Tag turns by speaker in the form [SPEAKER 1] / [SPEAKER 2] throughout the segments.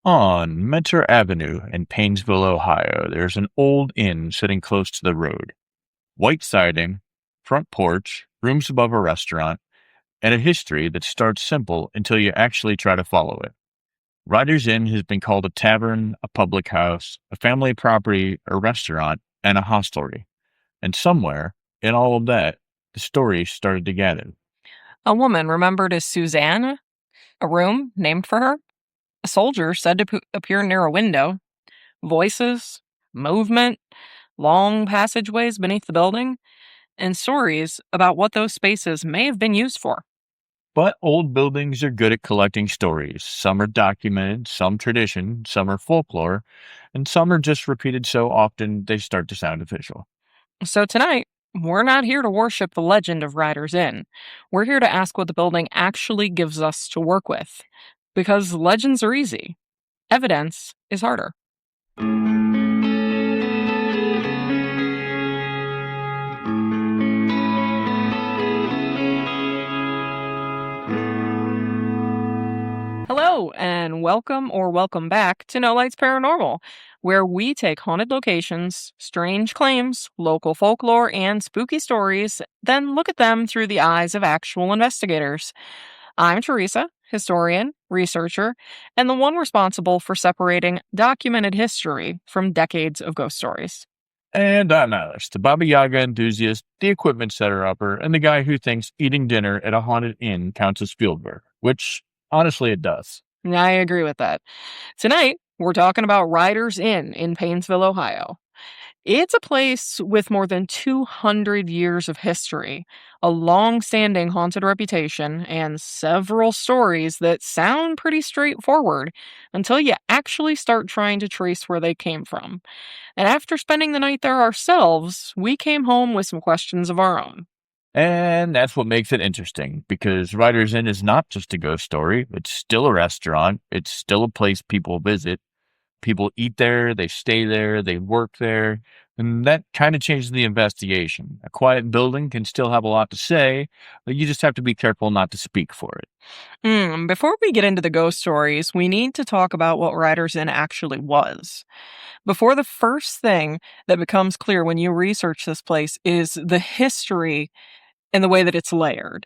[SPEAKER 1] On Mentor Avenue in Painesville, Ohio, there's an old inn sitting close to the road. White siding, front porch, rooms above a restaurant, and a history that starts simple until you actually try to follow it. Riders Inn has been called a tavern, a public house, a family property, a restaurant, and a hostelry. And somewhere, in all of that, the stories started to gather.
[SPEAKER 2] A woman remembered as Suzanne, a room named for her, a soldier said to appear near a window, voices, movement, long passageways beneath the building, and stories about what those spaces may have been used for.
[SPEAKER 1] But old buildings are good at collecting stories. Some are documented, some tradition, some are folklore, and some are just repeated so often they start to sound official.
[SPEAKER 2] So tonight, we're not here to worship the legend of Riders Inn. We're here to ask what the building actually gives us to work with. Because legends are easy, evidence is harder. Hello, and welcome back to No Lights Paranormal, where we take haunted locations, strange claims, local folklore, and spooky stories, then look at them through the eyes of actual investigators. I'm Teresa, historian, researcher, and the one responsible for separating documented history from decades of ghost stories.
[SPEAKER 1] And I'm Alice, the Baba Yaga enthusiast, the equipment setter upper, and the guy who thinks eating dinner at a haunted inn counts as field work, which honestly it does.
[SPEAKER 2] I agree with that. Tonight, we're talking about Riders Inn in Painesville, Ohio. It's a place with more than 200 years of history, a long-standing haunted reputation, and several stories that sound pretty straightforward until you actually start trying to trace where they came from. And after spending the night there ourselves, we came home with some questions of our own.
[SPEAKER 1] And that's what makes it interesting, because Riders Inn is not just a ghost story. It's still a restaurant. It's still a place people visit. People eat there, they stay there, they work there, and that kind of changes the investigation. A quiet building can still have a lot to say, but you just have to be careful not to speak for it.
[SPEAKER 2] Before we get into the ghost stories, we need to talk about what Riders Inn actually was. Before the first thing that becomes clear when you research this place is the history and the way that it's layered.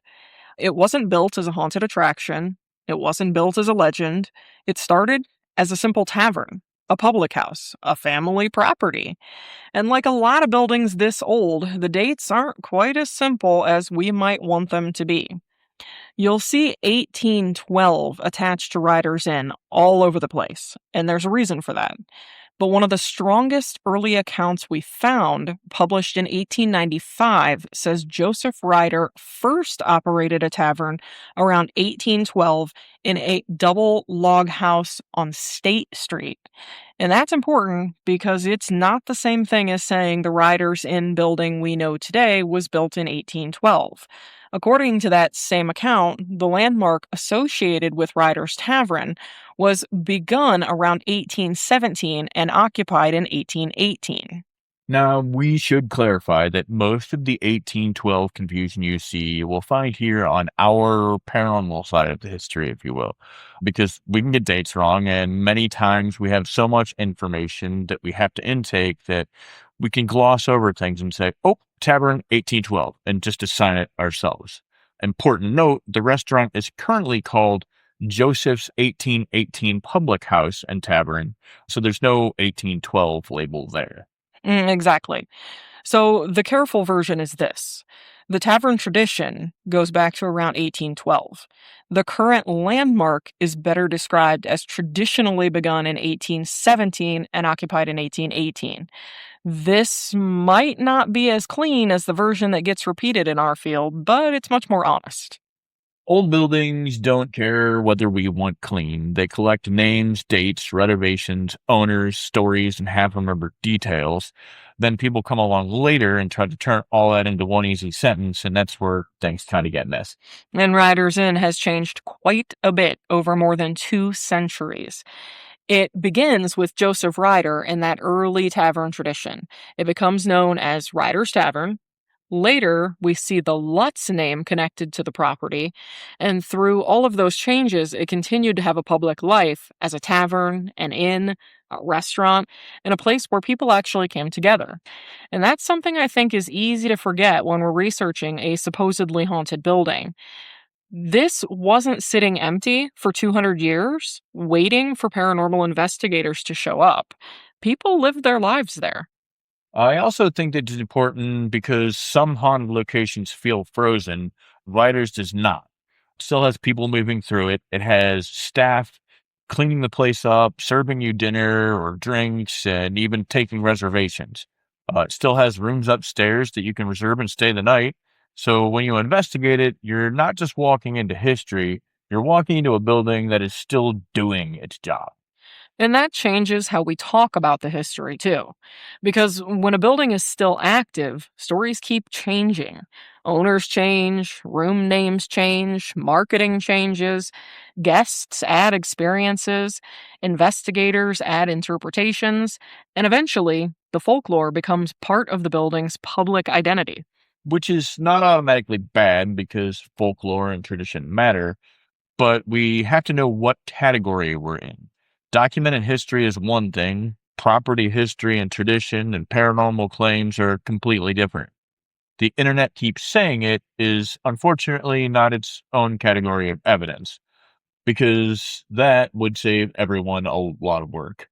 [SPEAKER 2] It wasn't built as a haunted attraction. It wasn't built as a legend. It started as a simple tavern, a public house, a family property. And like a lot of buildings this old, the dates aren't quite as simple as we might want them to be. You'll see 1812 attached to Riders Inn all over the place, and there's a reason for that. But one of the strongest early accounts we found, published in 1895, says Joseph Ryder first operated a tavern around 1812 in a double log house on State Street. And that's important because it's not the same thing as saying the Riders Inn building we know today was built in 1812. According to that same account, the landmark associated with Ryder's Tavern was begun around 1817 and occupied in 1818.
[SPEAKER 1] Now, we should clarify that most of the 1812 confusion you see you will find here on our paranormal side of the history, if you will, because we can get dates wrong, and many times we have so much information that we have to intake that we can gloss over things and say, oh, Tavern 1812, and just assign it ourselves. Important note, the restaurant is currently called Joseph's 1818 Public House and Tavern, so there's no 1812 label there.
[SPEAKER 2] Exactly. So the careful version is this. The tavern tradition goes back to around 1812. The current landmark is better described as traditionally begun in 1817 and occupied in 1818. This might not be as clean as the version that gets repeated in our field, but it's much more honest.
[SPEAKER 1] Old buildings don't care whether we want clean. They collect names, dates, renovations, owners, stories, and half remembered details. Then people come along later and try to turn all that into one easy sentence, and that's where things kind of get messy.
[SPEAKER 2] And Riders Inn has changed quite a bit over more than 2 centuries. It begins with Joseph Ryder and that early tavern tradition. It becomes known as Ryder's Tavern, Later, we see the Lutz name connected to the property, and through all of those changes, it continued to have a public life as a tavern, an inn, a restaurant, and a place where people actually came together. And that's something I think is easy to forget when we're researching a supposedly haunted building. This wasn't sitting empty for 200 years, waiting for paranormal investigators to show up. People lived their lives there.
[SPEAKER 1] I also think that it's important because some haunted locations feel frozen, Writers does not. It still has people moving through it. It has staff cleaning the place up, serving you dinner or drinks, and even taking reservations. It still has rooms upstairs that you can reserve and stay the night. So when you investigate it, you're not just walking into history, you're walking into a building that is still doing its job.
[SPEAKER 2] And that changes how we talk about the history, too. Because when a building is still active, stories keep changing. Owners change, room names change, marketing changes, guests add experiences, investigators add interpretations, and eventually, the folklore becomes part of the building's public identity.
[SPEAKER 1] Which is not automatically bad because folklore and tradition matter, but we have to know what category we're in. Documented history is one thing, property history and tradition and paranormal claims are completely different. The internet keeps saying it is unfortunately not its own category of evidence, because that would save everyone a lot of work.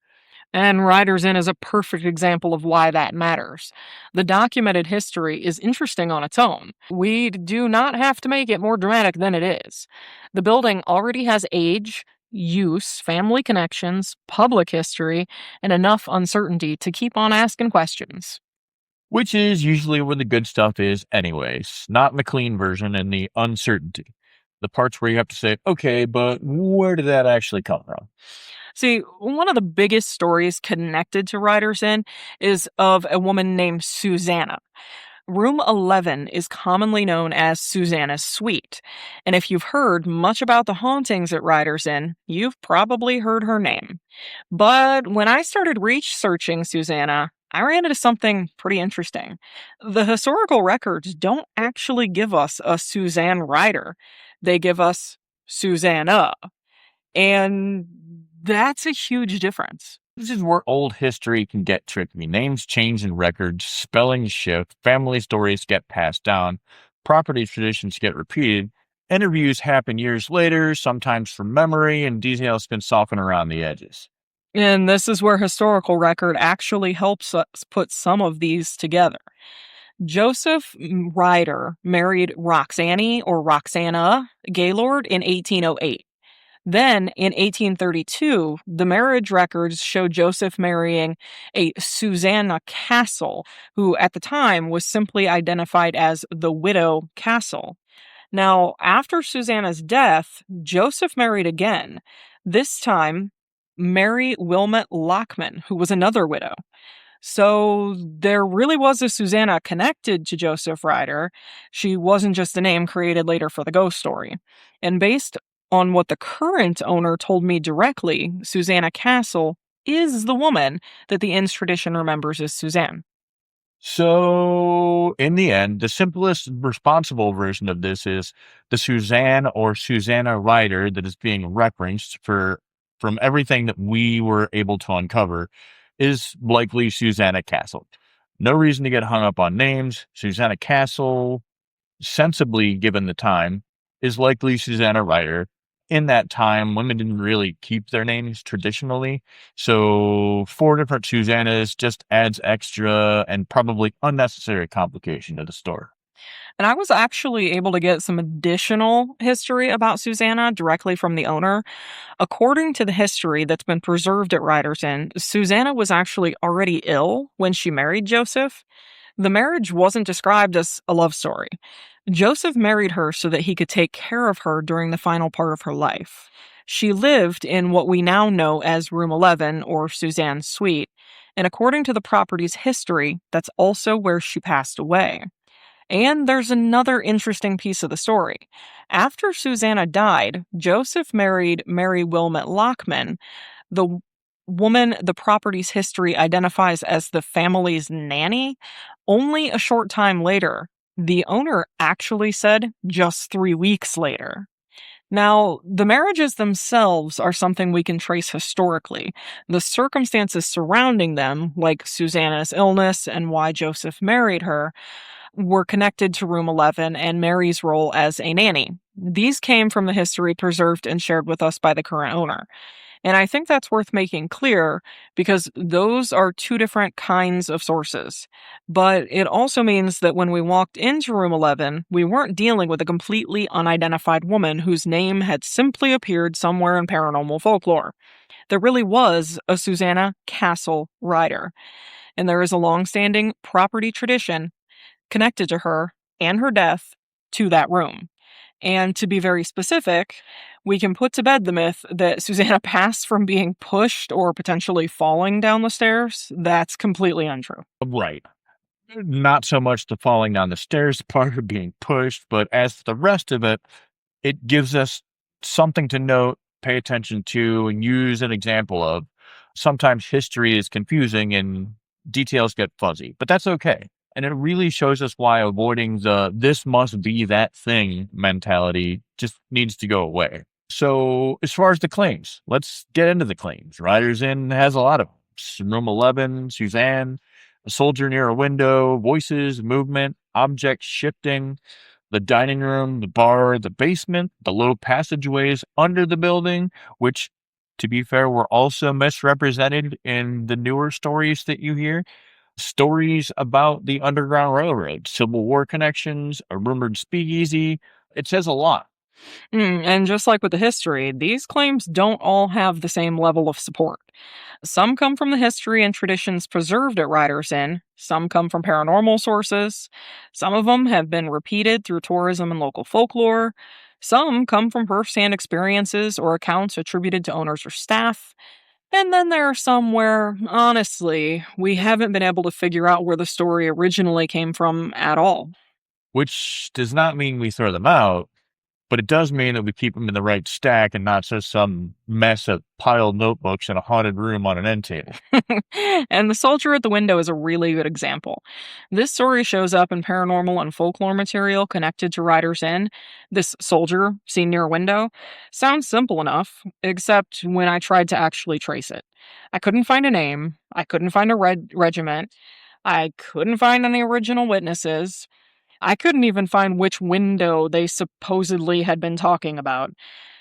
[SPEAKER 2] And Riders Inn is a perfect example of why that matters. The documented history is interesting on its own. We do not have to make it more dramatic than it is. The building already has age, use, family connections, public history, and enough uncertainty to keep on asking questions.
[SPEAKER 1] Which is usually where the good stuff is, anyways, not in the clean version and the uncertainty. The parts where you have to say, okay, but where did that actually come from?
[SPEAKER 2] See, one of the biggest stories connected to Riders Inn is of a woman named Susanna. Room 11 is commonly known as Susanna's Suite, and if you've heard much about the hauntings at Riders Inn, you've probably heard her name. But when I started researching Susanna, I ran into something pretty interesting. The historical records don't actually give us a Suzanne Ryder, they give us Susanna, and that's a huge difference.
[SPEAKER 1] This is where old history can get tricky. Names change in records, spellings shift, family stories get passed down, property traditions get repeated, interviews happen years later, sometimes from memory, and details can soften around the edges.
[SPEAKER 2] And this is where historical record actually helps us put some of these together. Joseph Ryder married Roxanne or Roxana Gaylord in 1808. Then, in 1832, the marriage records show Joseph marrying a Susanna Castle, who at the time was simply identified as the widow Castle. Now, after Susanna's death, Joseph married again, this time Mary Wilmot Lockman, who was another widow. So there really was a Susanna connected to Joseph Ryder. She wasn't just a name created later for the ghost story. And based on what the current owner told me directly, Susanna Castle is the woman that the inn's tradition remembers as Suzanne.
[SPEAKER 1] So, in the end, the simplest responsible version of this is the Suzanne or Susanna Ryder that is being referenced for from everything that we were able to uncover is likely Susanna Castle. No reason to get hung up on names. Susanna Castle, sensibly given the time, is likely Susanna Ryder. In that time, women didn't really keep their names traditionally. So, four different Susannas just adds extra and probably unnecessary complication to the story.
[SPEAKER 2] And I was actually able to get some additional history about Susanna directly from the owner. According to the history that's been preserved at Ryderson, Susanna was actually already ill when she married Joseph. The marriage wasn't described as a love story. Joseph married her so that he could take care of her during the final part of her life. She lived in what we now know as Room 11 or Suzanne's Suite, and according to the property's history, that's also where she passed away. And there's another interesting piece of the story. After Susanna died, Joseph married Mary Wilmot Lockman, the woman the property's history identifies as the family's nanny, only a short time later. The owner actually said just 3 weeks later. Now, the marriages themselves are something we can trace historically. The circumstances surrounding them, like Susanna's illness and why Joseph married her, were connected to Room 11 and Mary's role as a nanny. These came from the history preserved and shared with us by the current owner. And I think that's worth making clear because those are two different kinds of sources. But it also means that when we walked into Room 11, we weren't dealing with a completely unidentified woman whose name had simply appeared somewhere in paranormal folklore. There really was a Susanna Castle Rider, and there is a long-standing property tradition connected to her and her death to that room. And to be very specific, we can put to bed the myth that Susanna passed from being pushed or potentially falling down the stairs. That's completely untrue.
[SPEAKER 1] Right. Not so much the falling down the stairs part of being pushed, but as for the rest of it, it gives us something to note, pay attention to, and use an example of. Sometimes history is confusing and details get fuzzy, but that's okay. And it really shows us why avoiding the this must be that thing mentality just needs to go away. So, as far as the claims, let's get into the claims. Riders Inn has a lot of them. Room 11, Suzanne, a soldier near a window, voices, movement, objects shifting, the dining room, the bar, the basement, the low passageways under the building, which, to be fair, were also misrepresented in the newer stories that you hear. Stories about the Underground Railroad, Civil War connections, a rumored speakeasy. It says a lot.
[SPEAKER 2] And just like with the history, these claims don't all have the same level of support. Some come from the history and traditions preserved at Riders Inn, some come from paranormal sources, some of them have been repeated through tourism and local folklore, some come from firsthand experiences or accounts attributed to owners or staff, and then there are some where, honestly, we haven't been able to figure out where the story originally came from at all.
[SPEAKER 1] Which does not mean we throw them out, but it does mean that we keep them in the right stack and not just some mess of piled notebooks in a haunted room on an end table.
[SPEAKER 2] And the soldier at the window is a really good example. This story shows up in paranormal and folklore material connected to Riders Inn. This soldier seen near a window sounds simple enough, except when I tried to actually trace it. I couldn't find a name, I couldn't find a regiment, I couldn't find any original witnesses. I couldn't even find which window they supposedly had been talking about.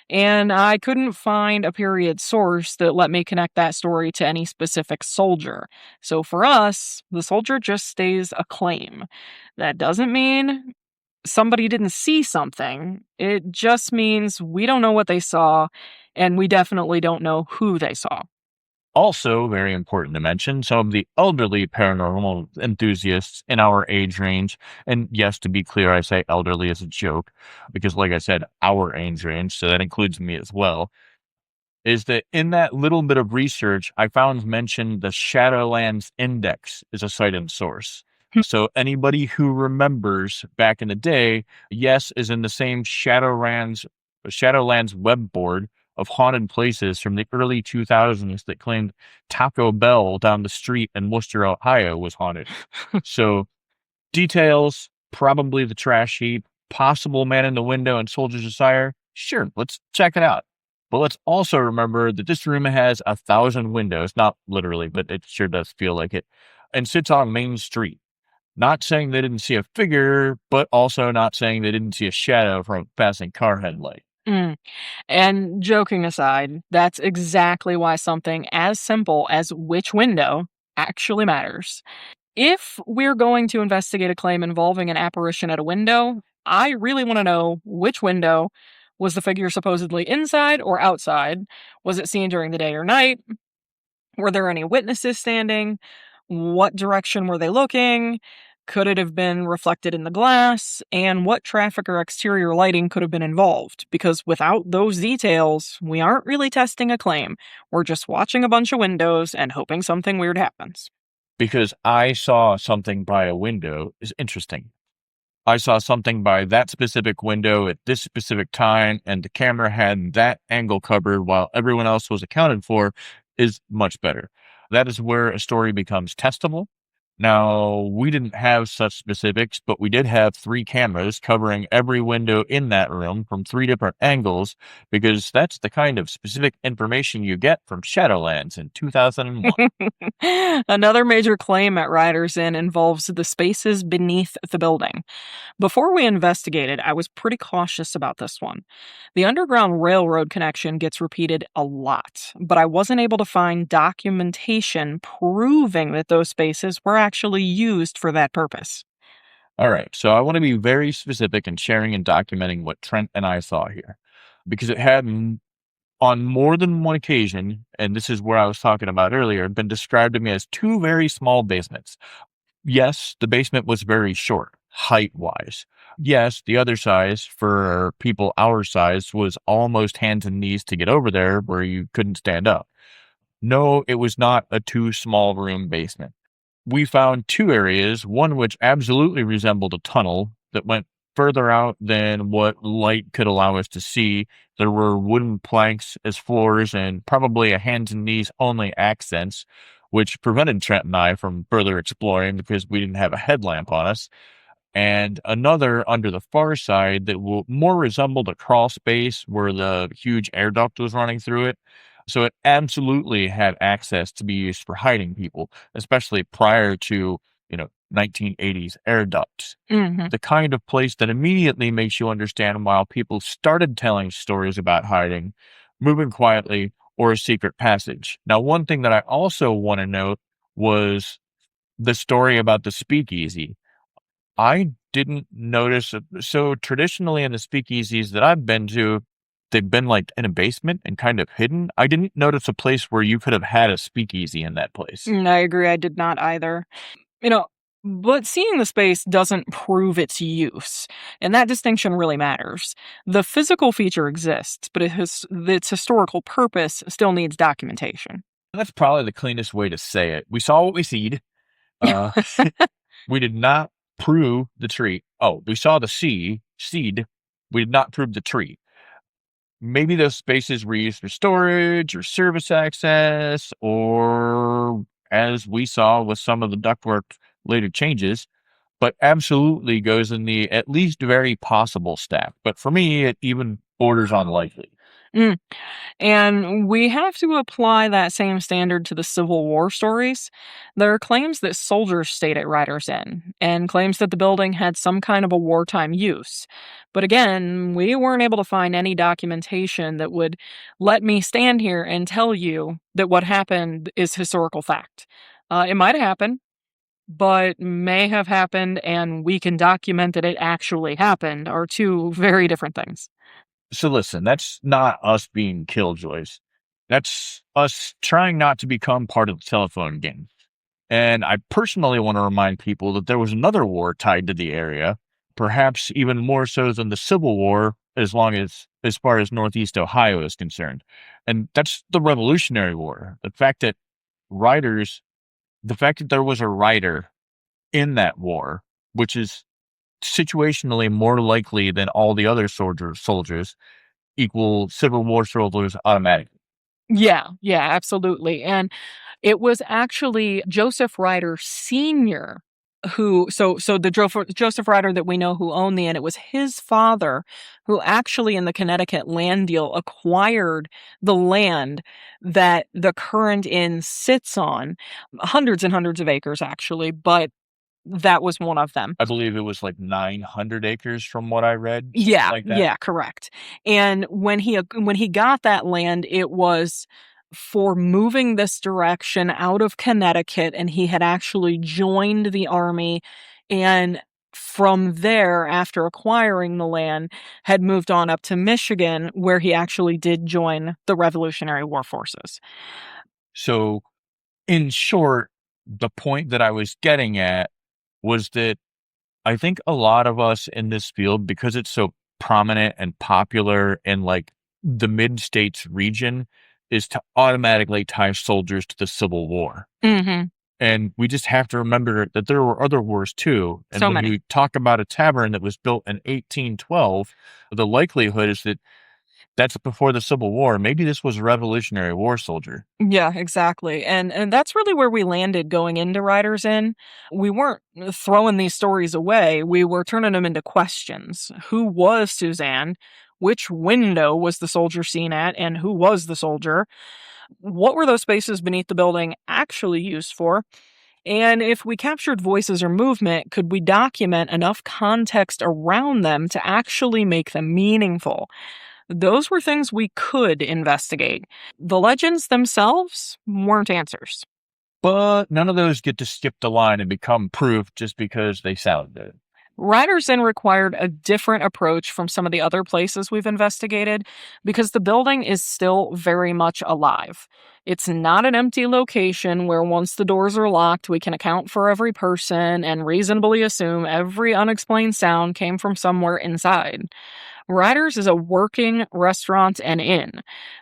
[SPEAKER 2] And I couldn't find a period source that let me connect that story to any specific soldier. So for us, the soldier just stays a claim. That doesn't mean somebody didn't see something. It just means we don't know what they saw, and we definitely don't know who they saw.
[SPEAKER 1] Also, very important to mention, some of the elderly paranormal enthusiasts in our age range, and yes, to be clear, I say elderly as a joke, because like I said, our age range, so that includes me as well, is that in that little bit of research, I found mentioned the Shadowlands Index is a site and source. So anybody who remembers back in the day, yes, is in the same Shadowlands web board of haunted places from the early 2000s that claimed Taco Bell down the street in Worcester, Ohio was haunted. So details, probably the trash heap, possible man in the window and soldier's desire. Sure, let's check it out. But let's also remember that this room has 1,000 windows, not literally, but it sure does feel like it, and sits on Main Street. Not saying they didn't see a figure, but also not saying they didn't see a shadow from a passing car headlight.
[SPEAKER 2] Mm. And joking aside, that's exactly why something as simple as which window actually matters. If we're going to investigate a claim involving an apparition at a window, I really want to know which window. Was the figure supposedly inside or outside? Was it seen during the day or night? Were there any witnesses standing? What direction were they looking? Could it have been reflected in the glass? And what traffic or exterior lighting could have been involved? Because without those details, we aren't really testing a claim. We're just watching a bunch of windows and hoping something weird happens.
[SPEAKER 1] Because I saw something by a window is interesting. I saw something by that specific window at this specific time, and the camera had that angle covered while everyone else was accounted for is much better. That is where a story becomes testable. Now, we didn't have such specifics, but we did have 3 cameras covering every window in that room from 3 different angles because that's the kind of specific information you get from Shadowlands in 2001.
[SPEAKER 2] Another major claim at Riders Inn involves the spaces beneath the building. Before we investigated, I was pretty cautious about this one. The Underground Railroad connection gets repeated a lot, but I wasn't able to find documentation proving that those spaces were actually used for that purpose.
[SPEAKER 1] All right, so I want to be very specific in sharing and documenting what Trent and I saw here because it had on more than one occasion, and this is where I was talking about earlier, been described to me as 2 very small basements. Yes, the basement was very short, height-wise. Yes, the other size, for people our size, was almost hands and knees to get over there where you couldn't stand up. No, it was not a 2 small room basement. We found 2 areas, one which absolutely resembled a tunnel that went further out than what light could allow us to see. There were wooden planks as floors and probably a hands and knees only accents, which prevented Trent and I from further exploring because we didn't have a headlamp on us, and another under the far side that more resembled a crawl space where the huge air duct was running through it. So it absolutely had access to be used for hiding people, especially prior to, 1980s air ducts.
[SPEAKER 2] Hmm.
[SPEAKER 1] The kind of place that immediately makes you understand why people started telling stories about hiding, moving quietly, or a secret passage. Now, one thing that I also want to note was the story about the speakeasy. I didn't notice so traditionally in the speakeasies that I've been to, they've been, like, in a basement and kind of hidden. I didn't notice a place where you could have had a speakeasy in that place.
[SPEAKER 2] I agree, I did not either. You know, but seeing the space doesn't prove its use, and that distinction really matters. The physical feature exists, but its historical purpose still needs documentation.
[SPEAKER 1] That's probably the cleanest way to say it. We saw what we seed. Uh, we did not prove the tree. Oh, we saw the seed. We did not prove the tree. Maybe those spaces were used for storage or service access, or as we saw with some of the ductwork later changes, but absolutely goes in the at least very possible stack. But for me, it even borders on likely.
[SPEAKER 2] Mm. And we have to apply that same standard to the Civil War stories. There are claims that soldiers stayed at Riders Inn, and claims that the building had some kind of a wartime use. But again, we weren't able to find any documentation that would let me stand here and tell you that what happened is historical fact. It might have happened, but may have happened, and we can document that it actually happened are two very different things.
[SPEAKER 1] So listen, that's not us being killjoys. That's us trying not to become part of the telephone game. And I personally want to remind people that there was another war tied to the area, perhaps even more so than the Civil War, as far as Northeast Ohio is concerned. And that's the Revolutionary War. Riders, the fact that there was a rider in that war, which is situationally more likely than all the other soldiers equal Civil War soldiers automatically.
[SPEAKER 2] Yeah, yeah, absolutely. And it was actually Joseph Ryder Sr. So the Joseph Ryder that we know who owned the inn, it was his father who actually in the Connecticut land deal acquired the land that the current inn sits on, hundreds and hundreds of acres actually, but that was one of them.
[SPEAKER 1] I believe it was like 900 acres from what I read, something
[SPEAKER 2] Yeah,
[SPEAKER 1] like that.
[SPEAKER 2] yeah, correct. And when he got that land, it was for moving this direction out of Connecticut, and he had actually joined the army, and from there, after acquiring the land, had moved on up to Michigan, where he actually did join the Revolutionary War forces.
[SPEAKER 1] So, in short, the point that I was getting at was that I think a lot of us in this field, because it's so prominent and popular in like the mid states region, is to automatically tie soldiers to the Civil War.
[SPEAKER 2] Mhm.
[SPEAKER 1] And we just have to remember that there were other wars too. And
[SPEAKER 2] So
[SPEAKER 1] when
[SPEAKER 2] many.
[SPEAKER 1] you talk about a tavern that was built in 1812, the likelihood is that That's before the Civil War. Maybe this was a Revolutionary War soldier.
[SPEAKER 2] Yeah, exactly. And that's really where we landed going into Riders Inn. We weren't throwing these stories away. We were turning them into questions. Who was Suzanne? Which window was the soldier seen at? And who was the soldier? What were those spaces beneath the building actually used for? And if we captured voices or movement, could we document enough context around them to actually make them meaningful? Those were things we could investigate. The legends themselves weren't answers.
[SPEAKER 1] But none of those get to skip the line and become proof just because they sound good.
[SPEAKER 2] Riders Inn required a different approach from some of the other places we've investigated because the building is still very much alive. It's not an empty location where once the doors are locked, we can account for every person and reasonably assume every unexplained sound came from somewhere inside. Riders is a working restaurant and inn.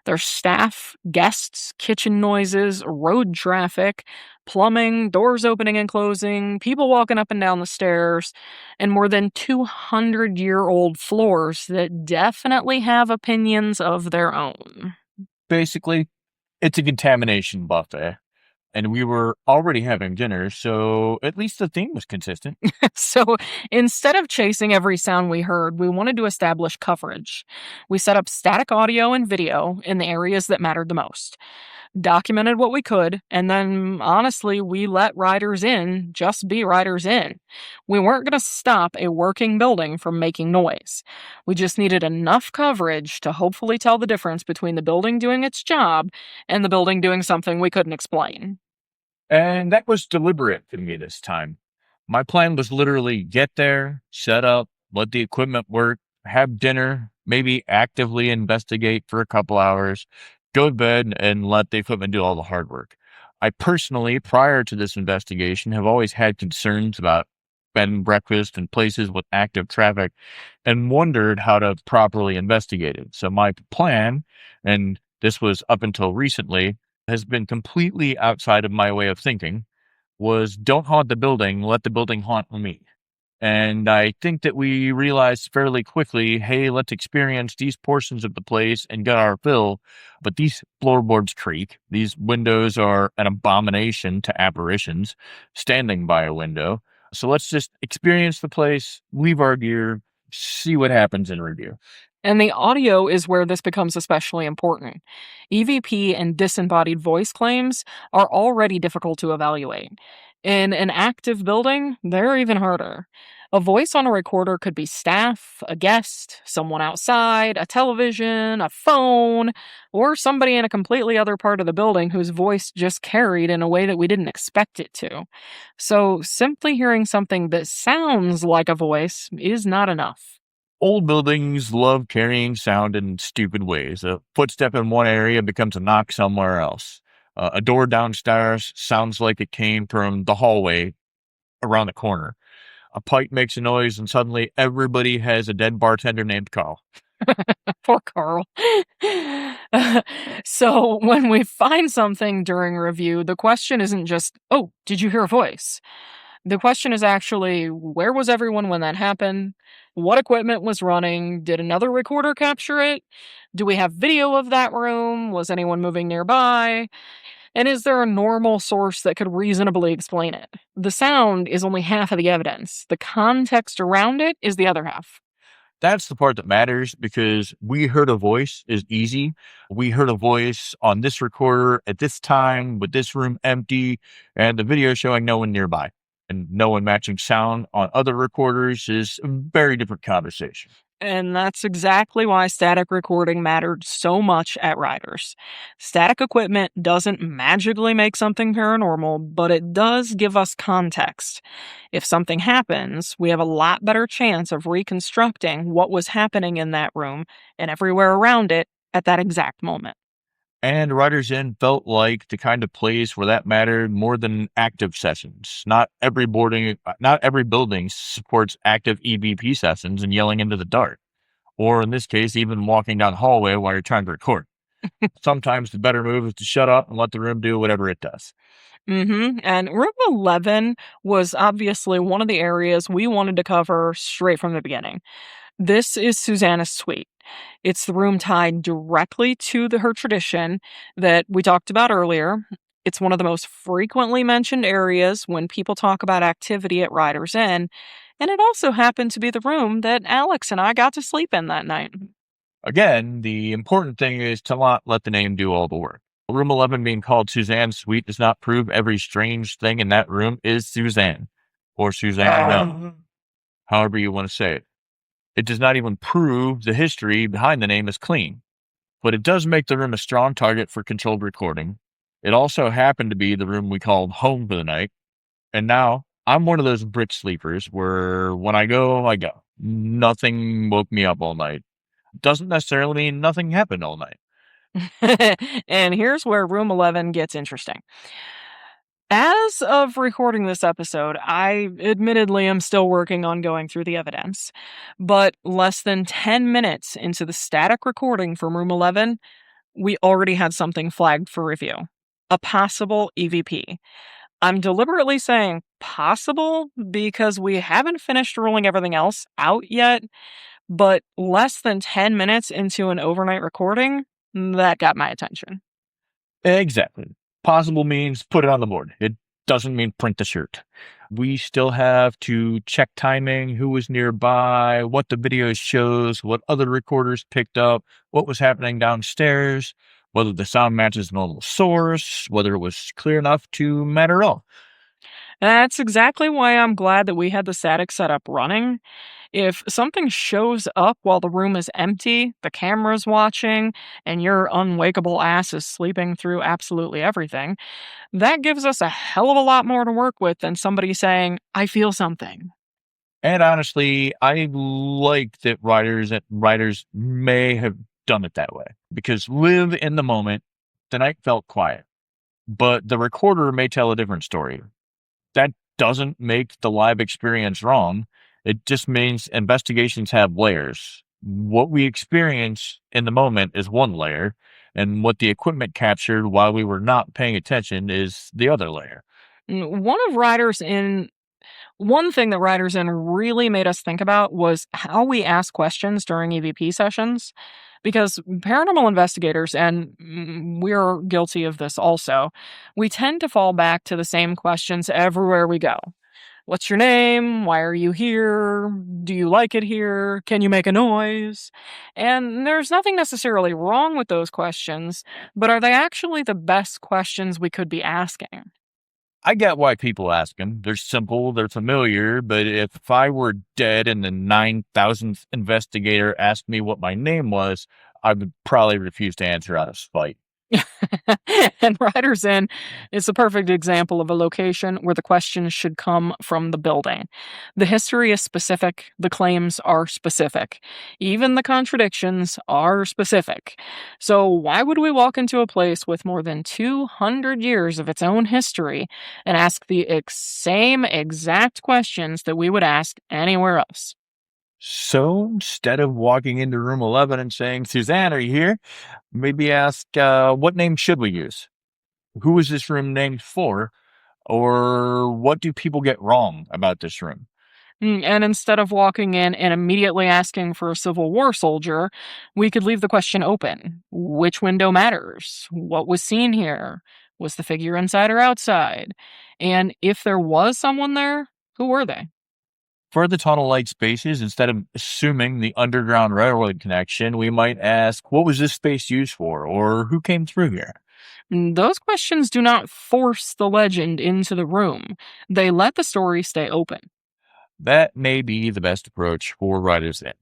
[SPEAKER 2] There's staff, guests, kitchen noises, road traffic, plumbing, doors opening and closing, people walking up and down the stairs, and more than 200-year-old floors that definitely have opinions of their own.
[SPEAKER 1] Basically, it's a contamination buffet. And we were already having dinner, so at least the theme was consistent.
[SPEAKER 2] So instead of chasing every sound we heard, we wanted to establish coverage. We set up static audio and video in the areas that mattered the most, documented what we could, and then honestly, we let Riders Inn just be Riders Inn. We weren't going to stop a working building from making noise. We just needed enough coverage to hopefully tell the difference between the building doing its job and the building doing something we couldn't explain.
[SPEAKER 1] And that was deliberate for me this time. My plan was literally get there, set up, let the equipment work, have dinner, maybe actively investigate for a couple hours, go to bed, and let the equipment do all the hard work. I personally, prior to this investigation, have always had concerns about bed and breakfast and places with active traffic and wondered how to properly investigate it. So my plan, and this was up until recently, has been completely outside of my way of thinking, was don't haunt the building, let the building haunt me. And I think that we realized fairly quickly, hey, let's experience these portions of the place and get our fill. But these floorboards creak. These windows are an abomination to apparitions standing by a window. So let's just experience the place, leave our gear, see what happens in review.
[SPEAKER 2] And the audio is where this becomes especially important. EVP and disembodied voice claims are already difficult to evaluate. In an active building, they're even harder. A voice on a recorder could be staff, a guest, someone outside, a television, a phone, or somebody in a completely other part of the building whose voice just carried in a way that we didn't expect it to. So simply hearing something that sounds like a voice is not enough.
[SPEAKER 1] Old buildings love carrying sound in stupid ways. A footstep in one area becomes a knock somewhere else. A door downstairs sounds like it came from the hallway around the corner. A pipe makes a noise, and suddenly everybody has a dead bartender named Carl.
[SPEAKER 2] Poor Carl. So when we find something during review, the question isn't just, oh, did you hear a voice? The question is actually, where was everyone when that happened? What equipment was running? Did another recorder capture it? Do we have video of that room? Was anyone moving nearby? And is there a normal source that could reasonably explain it? The sound is only half of the evidence. The context around it is the other half.
[SPEAKER 1] That's the part that matters because we heard a voice is easy. We heard a voice on this recorder at this time with this room empty and the video showing no one nearby. And no one matching sound on other recorders is a very different conversation.
[SPEAKER 2] And that's exactly why static recording mattered so much at Riders. Static equipment doesn't magically make something paranormal, but it does give us context. If something happens, we have a lot better chance of reconstructing what was happening in that room and everywhere around it at that exact moment.
[SPEAKER 1] And Riders Inn felt like the kind of place where that mattered more than active sessions. Not every building supports active EVP sessions and yelling into the dark. Or in this case, even walking down the hallway while you're trying to record. Sometimes the better move is to shut up and let the room do whatever it does.
[SPEAKER 2] And room 11 was obviously one of the areas we wanted to cover straight from the beginning. This is Susanna's suite. It's the room tied directly to her tradition that we talked about earlier. It's one of the most frequently mentioned areas when people talk about activity at Riders Inn, and it also happened to be the room that Alex and I got to sleep in that night.
[SPEAKER 1] Again, the important thing is to not let the name do all the work. Room 11 being called Suzanne's suite does not prove every strange thing in that room is Suzanne or Suzanne, however you want to say it. It does not even prove the history behind the name is clean, but it does make the room a strong target for controlled recording. It also happened to be the room we called home for the night. And now I'm one of those brick sleepers where when I go, I go. Nothing woke me up all night. Doesn't necessarily mean nothing happened all night.
[SPEAKER 2] And here's where room 11 gets interesting. As of recording this episode, I admittedly am still working on going through the evidence, but less than 10 minutes into the static recording from room 11, we already had something flagged for review, a possible EVP. I'm deliberately saying possible because we haven't finished ruling everything else out yet, but less than 10 minutes into an overnight recording, that got my attention.
[SPEAKER 1] Exactly. Possible means put it on the board. It doesn't mean print the shirt. We still have to check timing, who was nearby, what the video shows, what other recorders picked up, what was happening downstairs, whether the sound matches the normal source, whether it was clear enough to matter at all.
[SPEAKER 2] That's exactly why I'm glad that we had the static setup running. If something shows up while the room is empty, the camera's watching, and your unwakeable ass is sleeping through absolutely everything, that gives us a hell of a lot more to work with than somebody saying, I feel something.
[SPEAKER 1] And honestly, I like that writers may have done it that way because live in the moment. The night felt quiet, but the recorder may tell a different story. That doesn't make the live experience wrong. It just means investigations have layers. What we experience in the moment is one layer, and what the equipment captured while we were not paying attention is the other layer.
[SPEAKER 2] One of Writers in One thing that Writers In really made us think about was how we ask questions during EVP sessions. Because paranormal investigators, and we're guilty of this also, we tend to fall back to the same questions everywhere we go. What's your name? Why are you here? Do you like it here? Can you make a noise? And there's nothing necessarily wrong with those questions, but are they actually the best questions we could be asking?
[SPEAKER 1] I get why people ask them. They're simple, they're familiar, but if I were dead and the 9,000th investigator asked me what my name was, I would probably refuse to answer out of spite.
[SPEAKER 2] And Riders In is a perfect example of a location where the questions should come from the building. The history is specific, the claims are specific, even the contradictions are specific. So, why would we walk into a place with more than 200 years of its own history and ask the same exact questions that we would ask anywhere else?
[SPEAKER 1] So instead of walking into room 11 and saying, Suzanne, are you here? Maybe ask, what name should we use? Who is this room named for? Or what do people get wrong about this room?
[SPEAKER 2] And instead of walking in and immediately asking for a Civil War soldier, we could leave the question open. Which window matters? What was seen here? Was the figure inside or outside? And if there was someone there, who were they?
[SPEAKER 1] For the tunnel like spaces, instead of assuming the underground railroad connection, we might ask, what was this space used for? Or who came through here?
[SPEAKER 2] Those questions do not force the legend into the room, they let the story stay open.
[SPEAKER 1] That may be the best approach for Writers In,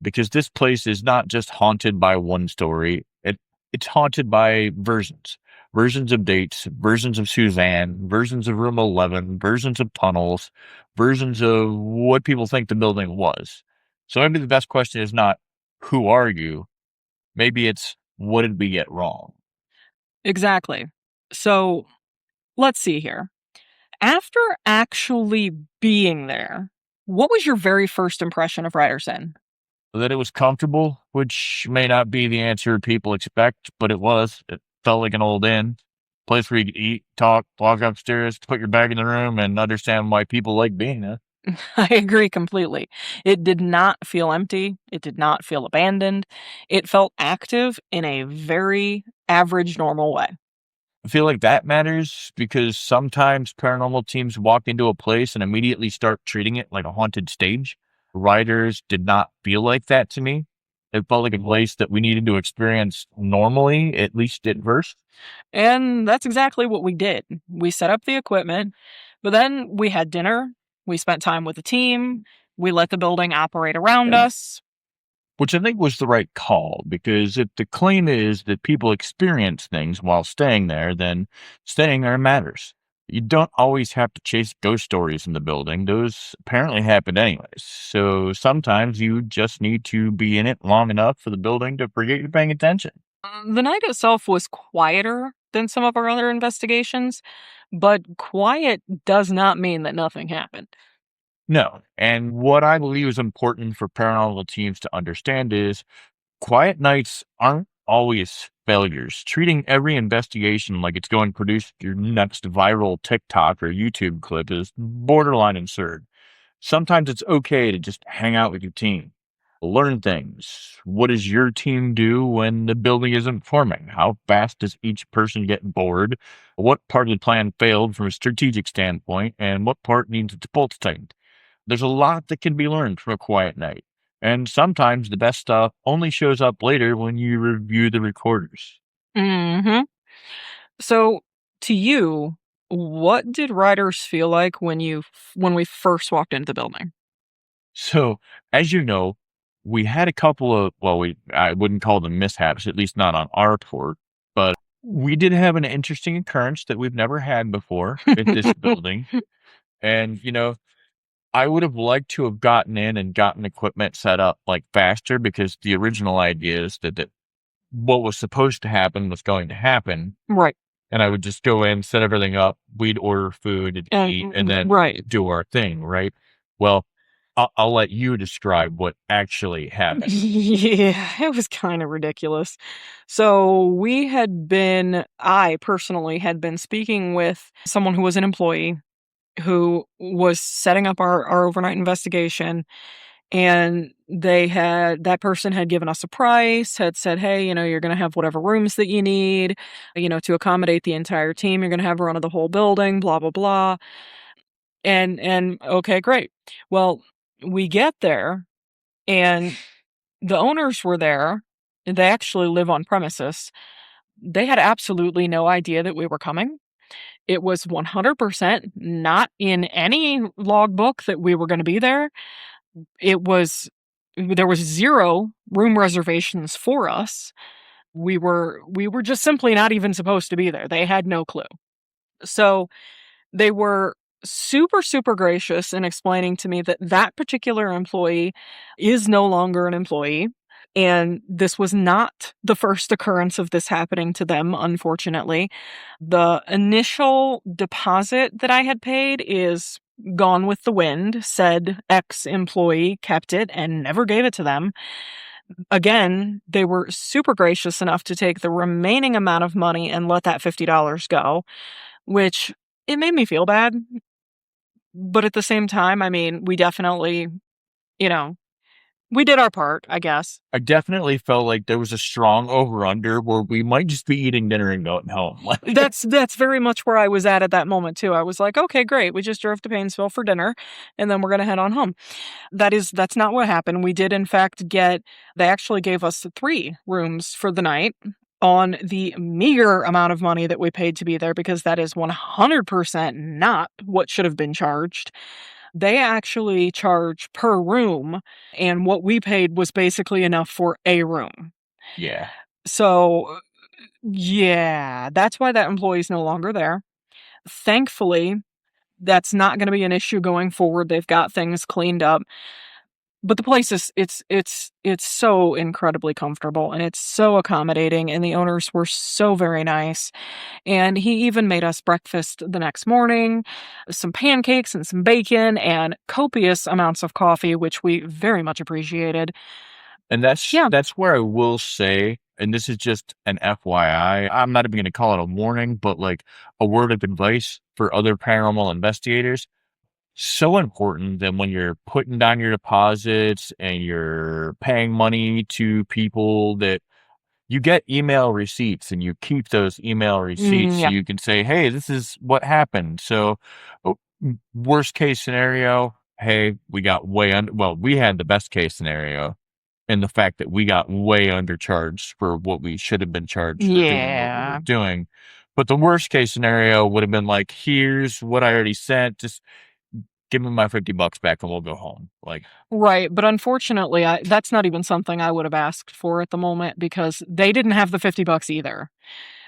[SPEAKER 1] because this place is not just haunted by one story, it's haunted by versions of dates, versions of Suzanne, versions of Room 11, versions of tunnels, versions of what people think the building was. So maybe the best question is not, who are you? Maybe it's, what did we get wrong?
[SPEAKER 2] Exactly. So let's see here. After actually being there, what was your very first impression of Riders Inn?
[SPEAKER 1] That it was comfortable, which may not be the answer people expect, but it was. It felt like an old inn. Place where you could eat, talk, walk upstairs, put your bag in the room, and understand why people like being there.
[SPEAKER 2] I agree completely. It did not feel empty. It did not feel abandoned. It felt active in a very average, normal way.
[SPEAKER 1] I feel like that matters because sometimes paranormal teams walk into a place and immediately start treating it like a haunted stage. Writers did not feel like that to me. It felt like a place that we needed to experience normally, at least at first.
[SPEAKER 2] And that's exactly what we did. We set up the equipment, but then we had dinner. We spent time with the team. We let the building operate around us.
[SPEAKER 1] Which I think was the right call, because if the claim is that people experience things while staying there, then staying there matters. You don't always have to chase ghost stories in the building. Those apparently happen anyways. So sometimes you just need to be in it long enough for the building to forget you're paying attention.
[SPEAKER 2] The night itself was quieter than some of our other investigations, but quiet does not mean that nothing happened.
[SPEAKER 1] No. And what I believe is important for paranormal teams to understand is quiet nights aren't always failures. Treating every investigation like it's going to produce your next viral TikTok or YouTube clip is borderline absurd. Sometimes it's okay to just hang out with your team, learn things. What does your team do when the building isn't performing? How fast does each person get bored? What part of the plan failed from a strategic standpoint, and what part needs its bolts tightened? There's a lot that can be learned from a quiet night. And sometimes the best stuff only shows up later when you review the recorders.
[SPEAKER 2] Hmm. So, to you, what did writers feel like when we first walked into the building?
[SPEAKER 1] So, as you know, we had a couple of, well, I wouldn't call them mishaps, at least not on our port, but we did have an interesting occurrence that we've never had before at this building. And, I would have liked to have gotten in and gotten equipment set up like faster, because the original idea is that what was supposed to happen was going to happen.
[SPEAKER 2] Right.
[SPEAKER 1] And I would just go in, set everything up. We'd order food and eat and then
[SPEAKER 2] Right.
[SPEAKER 1] do our thing, right? Well, I'll let you describe what actually happened.
[SPEAKER 2] Yeah, it was kind of ridiculous. So, I personally had been speaking with someone who was an employee who was setting up our overnight investigation. And that person had given us a price, had said, "Hey, you're gonna have whatever rooms that you need, to accommodate the entire team. You're gonna have a run of the whole building, blah, blah, blah." And okay, great. Well, we get there and the owners were there. They actually live on premises. They had absolutely no idea that we were coming. It was 100% not in any logbook that we were gonna be there. It was There was 0 room reservations for us. We were just simply not even supposed to be there. They had no clue. So, they were super, super gracious in explaining to me that that particular employee is no longer an employee, and this was not the first occurrence of this happening to them, unfortunately. The initial deposit that I had paid is gone with the wind. Said ex-employee kept it and never gave it to them. Again, they were super gracious enough to take the remaining amount of money and let that $50 go, which it made me feel bad, but at the same time, I mean, we definitely, you know, we did our part, I guess.
[SPEAKER 1] I definitely felt like there was a strong over under where we might just be eating dinner and going home.
[SPEAKER 2] That's very much where I was at that moment too. I was like, "Okay, great. We just drove to Painesville for dinner, and then we're gonna head on home." That's not what happened. We did in fact they actually gave us 3 rooms for the night on the meager amount of money that we paid to be there, because that is 100% not what should have been charged. They actually charge per room, and what we paid was basically enough for a room.
[SPEAKER 1] Yeah.
[SPEAKER 2] So, yeah, that's why that employee's no longer there. Thankfully, that's not gonna be an issue going forward. They've got things cleaned up. But the place is it's so incredibly comfortable, and it's so accommodating, and the owners were so very nice. And he even made us breakfast the next morning, some pancakes and some bacon and copious amounts of coffee, which we very much appreciated.
[SPEAKER 1] And
[SPEAKER 2] Yeah.
[SPEAKER 1] that's where I will say, and this is just an FYI, I'm not even going to call it a warning, but like a word of advice for other paranormal investigators. so important that when you're putting down your deposits and you're paying money to people that you get email receipts and you keep those email receipts so
[SPEAKER 2] Yeah.
[SPEAKER 1] you can say, hey, this is what happened. So, worst case scenario, hey, we got well, we had the best case scenario and the fact that we got way undercharged for what we should have been charged for doing what we were
[SPEAKER 2] Yeah.
[SPEAKER 1] doing. But the worst case scenario would have been like, here's what I already sent. Just give me my $50 back and we'll go home. Like,
[SPEAKER 2] Right, but unfortunately, that's not even something I would have asked for at the moment because they didn't have the $50 either.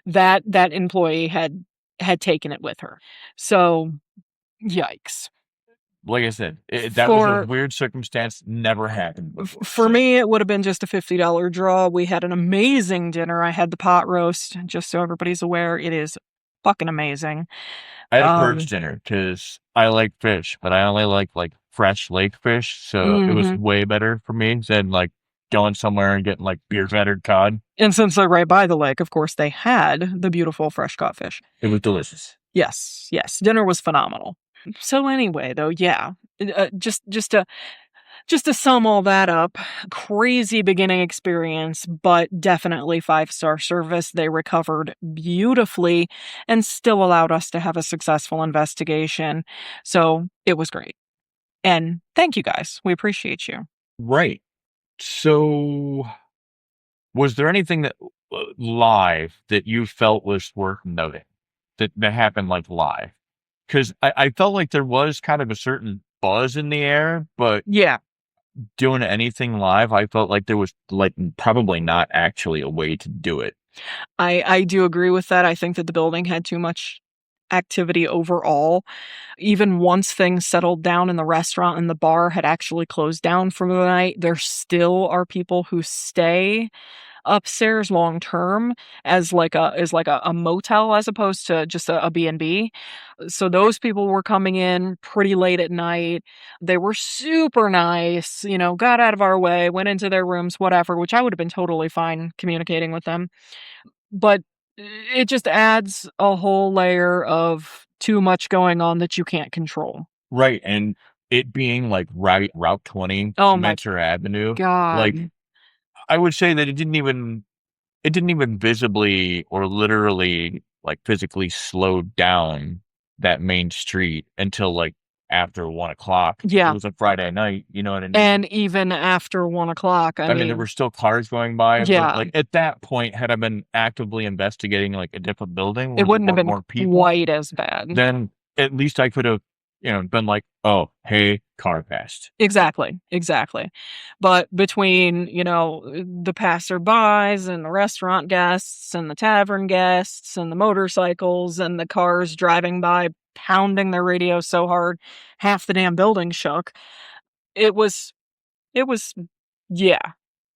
[SPEAKER 2] That employee had taken it with her. So, yikes.
[SPEAKER 1] like I said, that was a
[SPEAKER 2] For
[SPEAKER 1] weird circumstance. Never happened before.
[SPEAKER 2] for
[SPEAKER 1] So
[SPEAKER 2] me, it would have been just a $50 draw. We had an amazing dinner. I had the pot roast, just so everybody's aware. It is fucking amazing.
[SPEAKER 1] I had a purge
[SPEAKER 2] Um,
[SPEAKER 1] dinner because I like fish, but I only like fresh lake fish. So it was
[SPEAKER 2] mhm.
[SPEAKER 1] way better for me than like going somewhere and getting like beer battered cod.
[SPEAKER 2] And since they're right by the lake, of course, they had the beautiful fresh caught fish.
[SPEAKER 1] It was delicious.
[SPEAKER 2] Yes, yes, dinner was phenomenal. So anyway, though, yeah, just to sum all that up, crazy beginning experience, but definitely five-star service. They recovered beautifully and still allowed us to have a successful investigation. So it was great. And thank you guys. We appreciate you.
[SPEAKER 1] Right. So was there anything that live that you felt was worth noting that happened like live? Because I felt like there was kind of a certain buzz in the air, but
[SPEAKER 2] Yeah,
[SPEAKER 1] doing anything live, I felt like there was like probably not actually a way to do it.
[SPEAKER 2] I do agree with that. I think that the building had too much activity overall. Even once things settled down and the restaurant and the bar had actually closed down for the night, there still are people who stay upstairs long term as like a motel as opposed to just a B&B. So those people were coming in pretty late at night. They were super nice, got out of our way, went into their rooms, whatever, which I would have been totally fine communicating with them. But it just adds a whole layer of too much going on that you can't control.
[SPEAKER 1] Right. And it being like Route 20,
[SPEAKER 2] Oh my
[SPEAKER 1] Mentor Avenue, like
[SPEAKER 2] god.
[SPEAKER 1] I would say that it didn't even visibly or literally like physically slow down that main street until like after 1 o'clock. It
[SPEAKER 2] Yeah.
[SPEAKER 1] was a Friday night, you know what I mean?
[SPEAKER 2] And even after 1 o'clock, I
[SPEAKER 1] I mean, there
[SPEAKER 2] mean,
[SPEAKER 1] were still cars going by, but
[SPEAKER 2] yeah,
[SPEAKER 1] like at that point, had I been actively investigating like a different building
[SPEAKER 2] it
[SPEAKER 1] where there
[SPEAKER 2] wouldn't have
[SPEAKER 1] weren't
[SPEAKER 2] been
[SPEAKER 1] more people,
[SPEAKER 2] quite as bad.
[SPEAKER 1] then at least I could have, been like, oh, hey, car passed.
[SPEAKER 2] Exactly, exactly. But between, the passerbys and the restaurant guests and the tavern guests and the motorcycles and the cars driving by pounding their radio so hard half the damn building shook, it was it was yeah,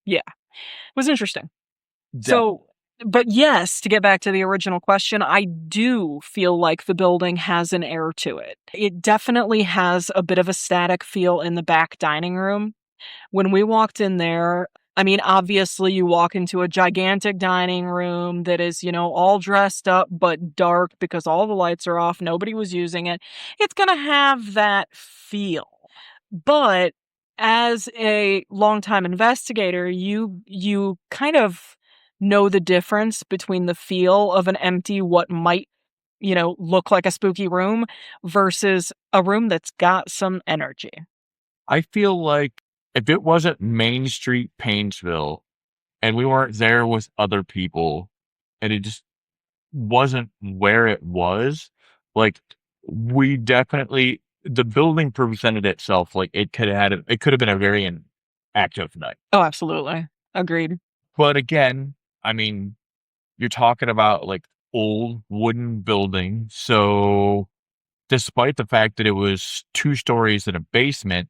[SPEAKER 2] yeah. It was interesting. So,
[SPEAKER 1] Definitely.
[SPEAKER 2] but yes, to get back to the original question, I do feel like the building has an air to it. It definitely has a bit of a static feel in the back dining room. When we walked in there, I mean, obviously, you walk into a gigantic dining room that is, all dressed up but dark because all the lights are off. Nobody was using it. It's going to have that feel. But as a longtime investigator, you kind of know the difference between the feel of an empty, what might, look like a spooky room versus a room that's got some energy.
[SPEAKER 1] I feel like if it wasn't Main Street, Painesville, and we weren't there with other people, and it just wasn't where it was, like we definitely the building presented itself like it could have been a very active night.
[SPEAKER 2] Oh, absolutely. Agreed.
[SPEAKER 1] But again, I mean, you're talking about like old wooden building, so despite the fact that it was 2 stories in a basement,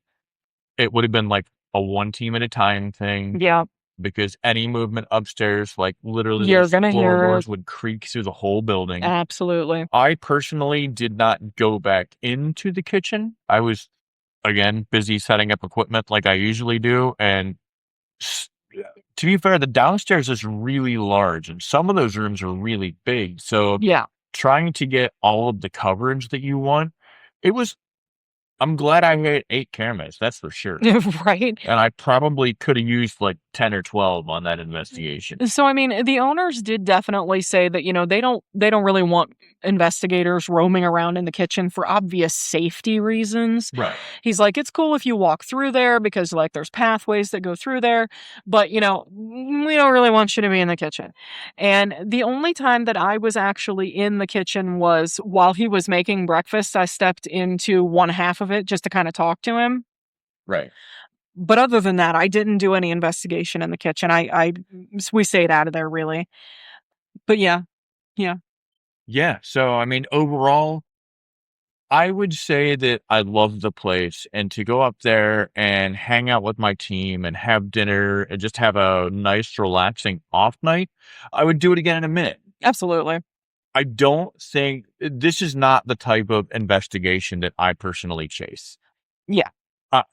[SPEAKER 1] it would have been like a one team at a time thing
[SPEAKER 2] Yeah,
[SPEAKER 1] because any movement upstairs, like literally
[SPEAKER 2] you're
[SPEAKER 1] those
[SPEAKER 2] gonna hear it.
[SPEAKER 1] floorboards would creak through the whole building.
[SPEAKER 2] Absolutely.
[SPEAKER 1] I personally did not go back into the kitchen. I was, again, busy setting up equipment like I usually do. And s- to be fair, the downstairs is really large and some of those rooms are really big. So
[SPEAKER 2] Yeah.
[SPEAKER 1] trying to get all of the coverage that you want, it was I'm glad I hit 8 cameras, that's for sure.
[SPEAKER 2] Right?
[SPEAKER 1] And I probably could have used like 10 or 12 on that investigation.
[SPEAKER 2] So, I mean, the owners did definitely say that, they don't really want investigators roaming around in the kitchen for obvious safety reasons.
[SPEAKER 1] Right.
[SPEAKER 2] He's like, "It's cool if you walk through there because, like, there's pathways that go through there, but, we don't really want you to be in the kitchen." And the only time that I was actually in the kitchen was while he was making breakfast. I stepped into one half of it just to kinda talk to him.
[SPEAKER 1] Right.
[SPEAKER 2] But other than that, I didn't do any investigation in the kitchen. We stayed out of there really. But yeah, yeah,
[SPEAKER 1] Yeah. So, I mean, overall, I would say that I love the place, and to go up there and hang out with my team and have dinner and just have a nice, relaxing off night, I would do it again in a minute.
[SPEAKER 2] absolutely.
[SPEAKER 1] I don't think this is not the type of investigation that I personally chase.
[SPEAKER 2] Yeah,
[SPEAKER 1] Uh,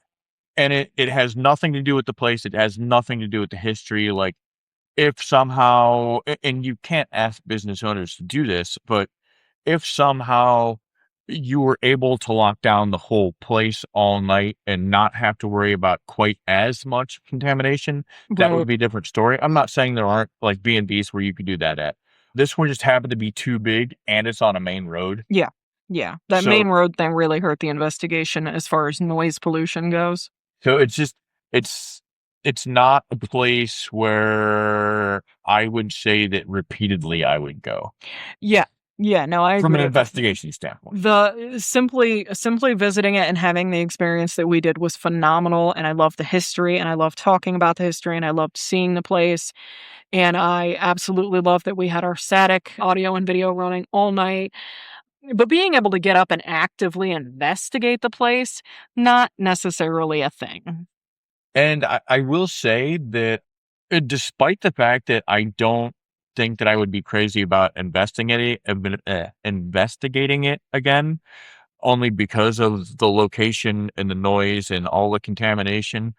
[SPEAKER 1] and it has nothing to do with the place. It has nothing to do with the history. Like, if somehow, and you can't ask business owners to do this, but if somehow you were able to lock down the whole place all night and not have to worry about quite as much contamination, that would
[SPEAKER 2] right.
[SPEAKER 1] be a different story. I'm not saying there aren't like B&Bs where you could do that at. This one just happened to be too big and it's on a main road.
[SPEAKER 2] Yeah, yeah. That main
[SPEAKER 1] So
[SPEAKER 2] road thing really hurt the investigation as far as noise pollution goes.
[SPEAKER 1] so it's just it's it's not a place where I would say that repeatedly I would go
[SPEAKER 2] Yeah, yeah, no, I
[SPEAKER 1] from an
[SPEAKER 2] agree with that.
[SPEAKER 1] investigation standpoint.
[SPEAKER 2] The simply visiting it and having the experience that we did was phenomenal, and I love the history, and I love talking about the history, and I loved seeing the place. And I absolutely love that we had our static audio and video running all night. But being able to get up and actively investigate the place, not necessarily a thing.
[SPEAKER 1] And I will say that despite the fact that I don't think that I would be crazy about investigating it again, only because of the location and the noise and all the contamination,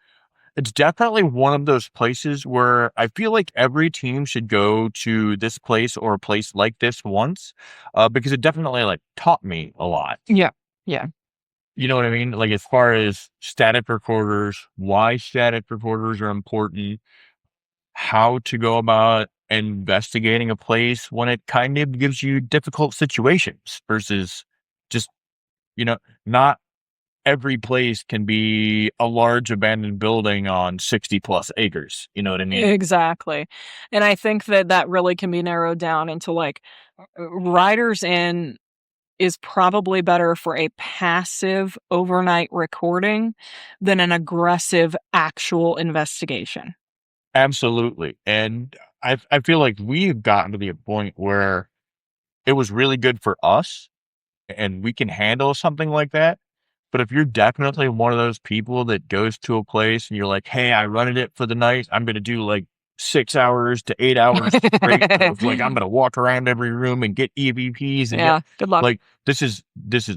[SPEAKER 1] it's definitely one of those places where I feel like every team should go to this place or a place like this once, because it definitely like taught me a lot.
[SPEAKER 2] Yeah. Yeah.
[SPEAKER 1] You know what I mean? Like as far as static recorders, why static recorders are important, how to go about investigating a place when it kind of gives you difficult situations versus just, you know, not every place can be a large abandoned building on 60 plus acres. You know what I mean?
[SPEAKER 2] Exactly. And I think that that really can be narrowed down into like riders in is probably better for a passive overnight recording than an aggressive actual investigation.
[SPEAKER 1] Absolutely. And I feel like we've gotten to the point where it was really good for us and we can handle something like that. But if you're definitely one of those people that goes to a place and you're like, "Hey, I rented it for the night. I'm gonna do like 6 hours to 8 hours straight of like I'm gonna walk around every room and get EVPs and get
[SPEAKER 2] Yeah, good luck.
[SPEAKER 1] like this is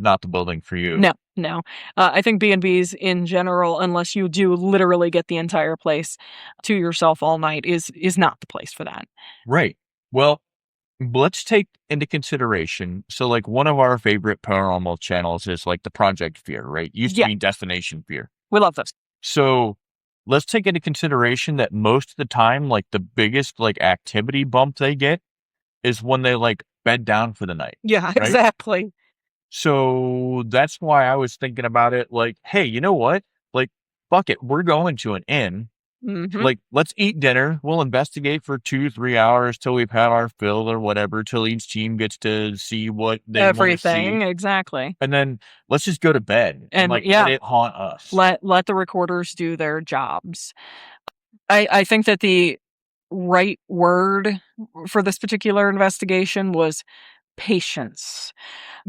[SPEAKER 1] not the building for you."
[SPEAKER 2] No, no. I think B&Bs in general, unless you do literally get the entire place to yourself all night, is not the place for that.
[SPEAKER 1] Right. Well, let's take into consideration. So, like, one of our favorite paranormal channels is like the Project Fear, right? Used to
[SPEAKER 2] Yeah,
[SPEAKER 1] be Destination Fear.
[SPEAKER 2] we love those.
[SPEAKER 1] So, let's take into consideration that most of the time, like, the biggest like activity bump they get is when they like bed down for the night,
[SPEAKER 2] Yeah,
[SPEAKER 1] right?
[SPEAKER 2] exactly.
[SPEAKER 1] So that's why I was thinking about it. Like, hey, you know what? Like, fuck it, we're going to an inn.
[SPEAKER 2] Mhm.
[SPEAKER 1] Like, let's eat dinner. We'll investigate for 2, 3 hours till we've had our fill or whatever, till each team gets to see what they want to
[SPEAKER 2] Everything,
[SPEAKER 1] see.
[SPEAKER 2] exactly.
[SPEAKER 1] And then let's just go to bed and
[SPEAKER 2] And
[SPEAKER 1] like let
[SPEAKER 2] yeah,
[SPEAKER 1] it haunt us.
[SPEAKER 2] let the recorders do their jobs. I think that the right word for this particular investigation was patience.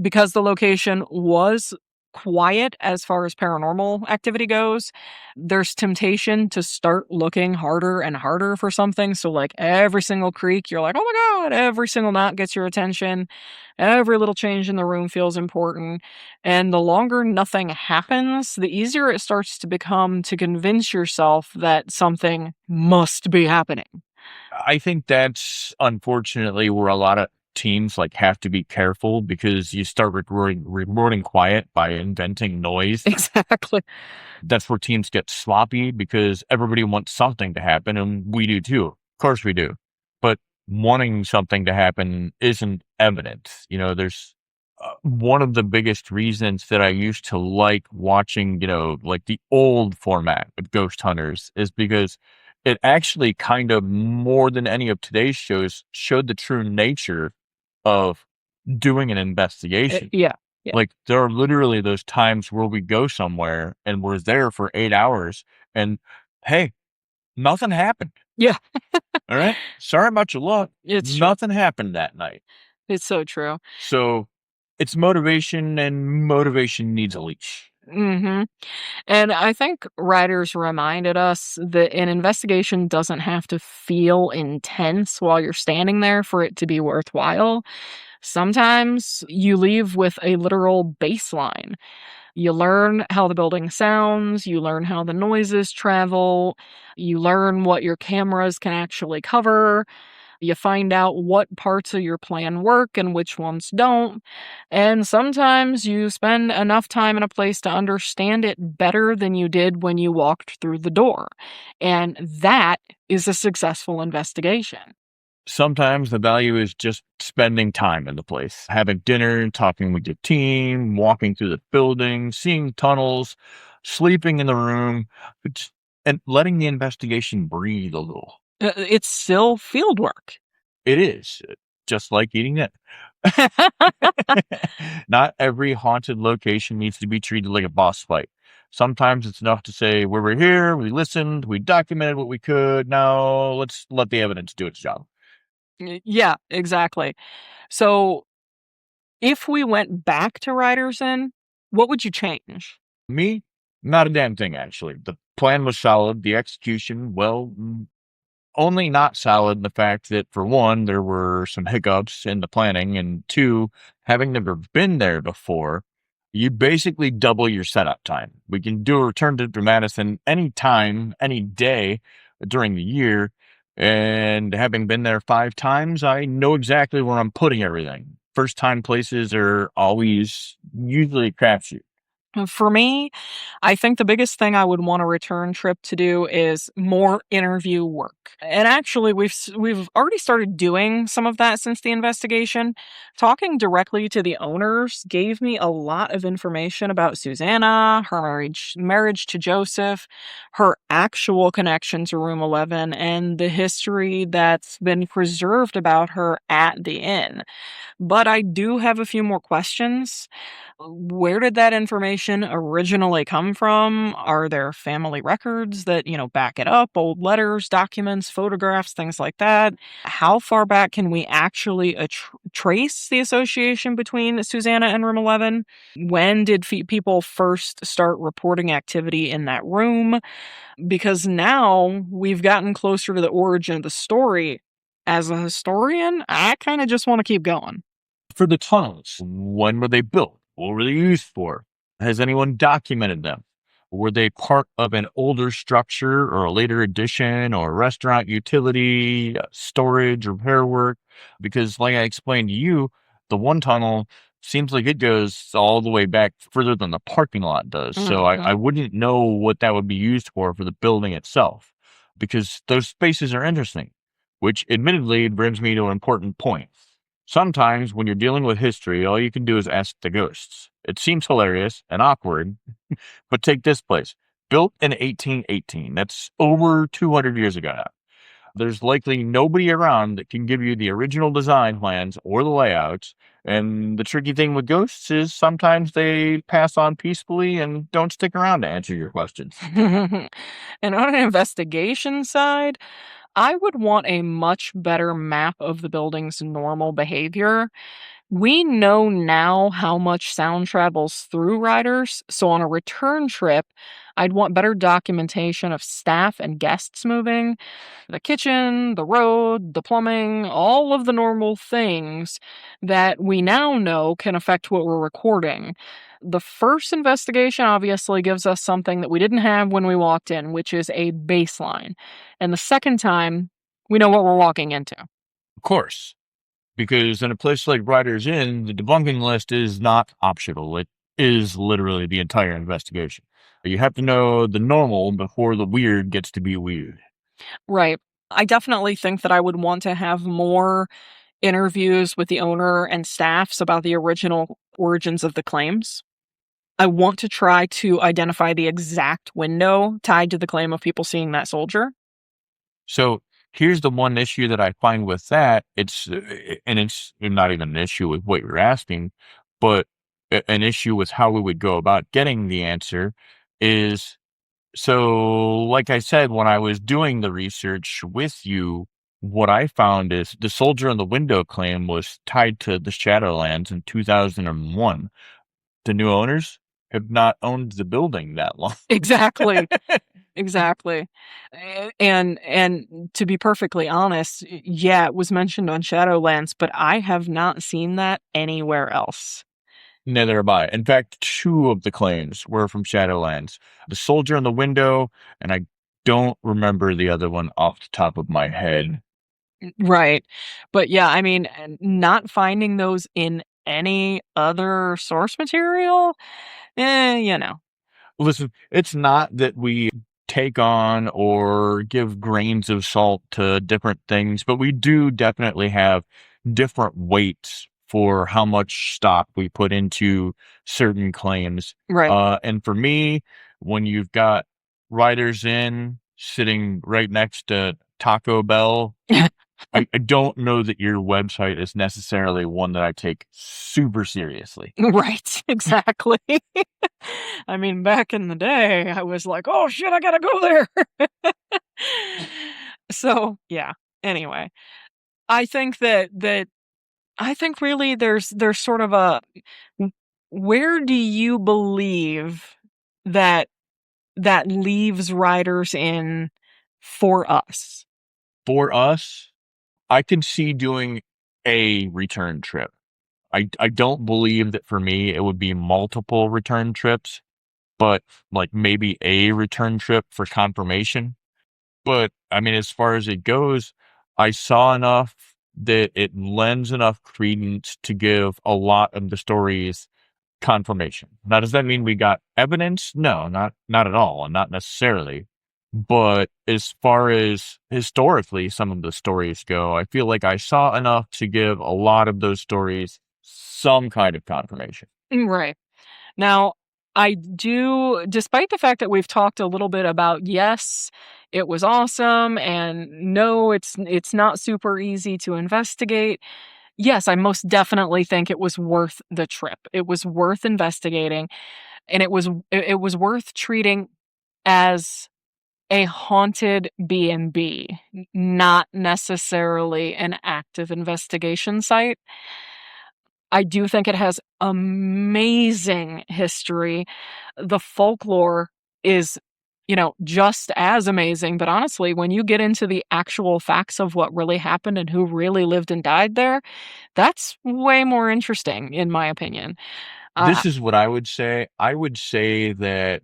[SPEAKER 2] Because the location was quiet as far as paranormal activity goes, there's temptation to start looking harder and harder for something. So, like every single creak, you're like, oh my God, every single knot gets your attention. Every little change in the room feels important. And the longer nothing happens, the easier it starts to become to convince yourself that something must be happening.
[SPEAKER 1] I think that's unfortunately where a lot of teams like have to be careful because you start recording quiet by inventing noise.
[SPEAKER 2] Exactly.
[SPEAKER 1] That's where teams get sloppy because everybody wants something to happen, and we do too. Of course we do. But wanting something to happen isn't evidence. There's one of the biggest reasons that I used to like watching, like the old format of Ghost Hunters is because it actually kind of more than any of today's shows showed the true nature of doing an investigation.
[SPEAKER 2] Yeah. Yeah.
[SPEAKER 1] Like, there are literally those times where we go somewhere and we're there for 8 hours and, hey, nothing happened,
[SPEAKER 2] Yeah.
[SPEAKER 1] alright? Sorry about your luck.
[SPEAKER 2] It's true.
[SPEAKER 1] Nothing happened that night.
[SPEAKER 2] It's so true.
[SPEAKER 1] So, it's motivation, and motivation needs a leash.
[SPEAKER 2] Mhm. And I think writers reminded us that an investigation doesn't have to feel intense while you're standing there for it to be worthwhile. Sometimes you leave with a literal baseline. You learn how the building sounds, you learn how the noises travel, you learn what your cameras can actually cover. You find out what parts of your plan work and which ones don't. And sometimes you spend enough time in a place to understand it better than you did when you walked through the door. And that is a successful investigation.
[SPEAKER 1] Sometimes the value is just spending time in the place, having dinner, talking with your team, walking through the building, seeing tunnels, sleeping in the room, it's and letting the investigation breathe a little.
[SPEAKER 2] It's still field work.
[SPEAKER 1] It is, just like eating it. Not every haunted location needs to be treated like a boss fight. Sometimes it's enough to say, "We were here, we listened, we documented what we could. Now let's let the evidence do its job."
[SPEAKER 2] Yeah, exactly. So if we went back to Ryderson, what would you change?
[SPEAKER 1] Me? Not a damn thing, actually. The plan was solid. The execution, well, only not solid in the fact that, for one, there were some hiccups in the planning, and two, having never been there before, you basically double your setup time. We can do a return to Madison any time, any day during the year, and having been there 5 times, I know exactly where I'm putting everything. First time places are always usually a crapshoot.
[SPEAKER 2] For me, I think the biggest thing I would want a return trip to do is more interview work. And actually, we've already started doing some of that since the investigation. Talking directly to the owners gave me a lot of information about Susanna, her marriage to Joseph, her actual connection to Room 11, and the history that's been preserved about her at the inn. But I do have a few more questions. Where did that information originally come from? Are there family records that, back it up? Old letters, documents, photographs, things like that? How far back can we actually trace the association between Susanna and Room 11? When did people first start reporting activity in that room? Because now we've gotten closer to the origin of the story. As a historian, I kind of just want to keep going.
[SPEAKER 1] For the tunnels, when were they built? What were they used for? Has anyone documented them? Were they part of an older structure or a later addition or restaurant utility, storage, repair work? Because, like I explained to you, the one tunnel seems like it goes all the way back further than the parking lot does. So I
[SPEAKER 2] Mhm.
[SPEAKER 1] wouldn't know what that would be used for the building itself, because those spaces are interesting, which admittedly brings me to an important point. Sometimes when you're dealing with history, all you can do is ask the ghosts. It seems hilarious and awkward, but take this place. Built in 1818. That's over 200 years ago now. There's likely nobody around that can give you the original design plans or the layouts. And the tricky thing with ghosts is sometimes they pass on peacefully and don't stick around to answer your questions.
[SPEAKER 2] And on an investigation side, I would want a much better map of the building's normal behavior. We know now how much sound travels through riders, so on a return trip, I'd want better documentation of staff and guests moving, the kitchen, the road, the plumbing, all of the normal things that we now know can affect what we're recording. The first investigation obviously gives us something that we didn't have when we walked in, which is a baseline. And the second time, we know what we're walking into.
[SPEAKER 1] Of course, because in a place like Writer's Inn, the debunking list is not optional. It is literally the entire investigation. You have to know the normal before the weird gets to be weird.
[SPEAKER 2] Right. I definitely think that I would want to have more interviews with the owner and staffs about the original origins of the claims. I want to try to identify the exact window tied to the claim of people seeing that soldier.
[SPEAKER 1] So here's the one issue that I find with that. It's not even an issue with what you're asking, but an issue with how we would go about getting the answer is so, like I said, when I was doing the research with you, what I found is the soldier in the window claim was tied to the Shadowlands in 2001. The new owners have not owned the building that long.
[SPEAKER 2] Exactly. Exactly. And to be perfectly honest, yeah, it was mentioned on Shadowlands, but I have not seen that anywhere else.
[SPEAKER 1] Neither have I. In fact, two of the claims were from Shadowlands. The soldier in the window, and I don't remember the other one off the top of my head.
[SPEAKER 2] Right. But yeah, I mean, not finding those in any other source material, you know.
[SPEAKER 1] Listen, it's not that we take on or give grains of salt to different things, but we do definitely have different weights for how much stock we put into certain claims.
[SPEAKER 2] Right.
[SPEAKER 1] And for me, when you've got Riders Inn sitting right next to Taco Bell, I don't know that your website is necessarily one that I take super seriously.
[SPEAKER 2] Right, exactly. I mean, back in the day, I was like, "Oh shit, I gotta go there." So, yeah. Anyway, I think that I think really there's sort of a w where do you believe that that leaves writers in for us?
[SPEAKER 1] For us, I can see doing a return trip. I don't believe that for me it would be multiple return trips, but like maybe a return trip for confirmation. But I mean, as far as it goes, I saw enough that it lends enough credence to give a lot of the stories confirmation. Now, does that mean we got evidence? No, not at all, and not necessarily. But as far as historically some of the stories go, I feel like I saw enough to give a lot of those stories some kind of confirmation.
[SPEAKER 2] Right. Now, I do despite the fact that we've talked a little bit about, yes, it was awesome, and no, it's not super easy to investigate. Yes, I most definitely think it was worth the trip. It was worth investigating, and it was worth treating as a haunted B&B, not necessarily an active investigation site. I do think it has amazing history. The folklore is, just as amazing, but honestly, when you get into the actual facts of what really happened and who really lived and died there, that's way more interesting in my opinion. Uh
[SPEAKER 1] This is what I would say. I would say that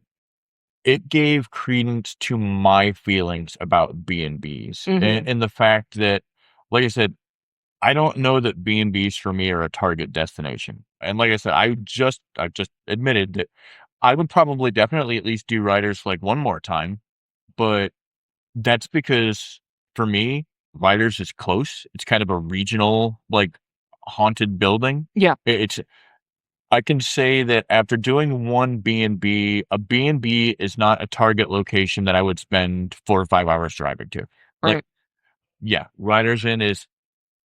[SPEAKER 1] it gave credence to my feelings about B&Bs
[SPEAKER 2] mhm,
[SPEAKER 1] and the fact that, like I said, I don't know that B&Bs for me are a target destination. And like I said, I just admitted that I would probably definitely at least do Riders like one more time, but that's because for me, Riders is close. It's kind of a regional like haunted building.
[SPEAKER 2] yeah,
[SPEAKER 1] It's I can say that after doing one B&B, a B&B is not a target location that I would spend 4 or 5 hours driving to. Like,
[SPEAKER 2] right.
[SPEAKER 1] yeah, Riders Inn is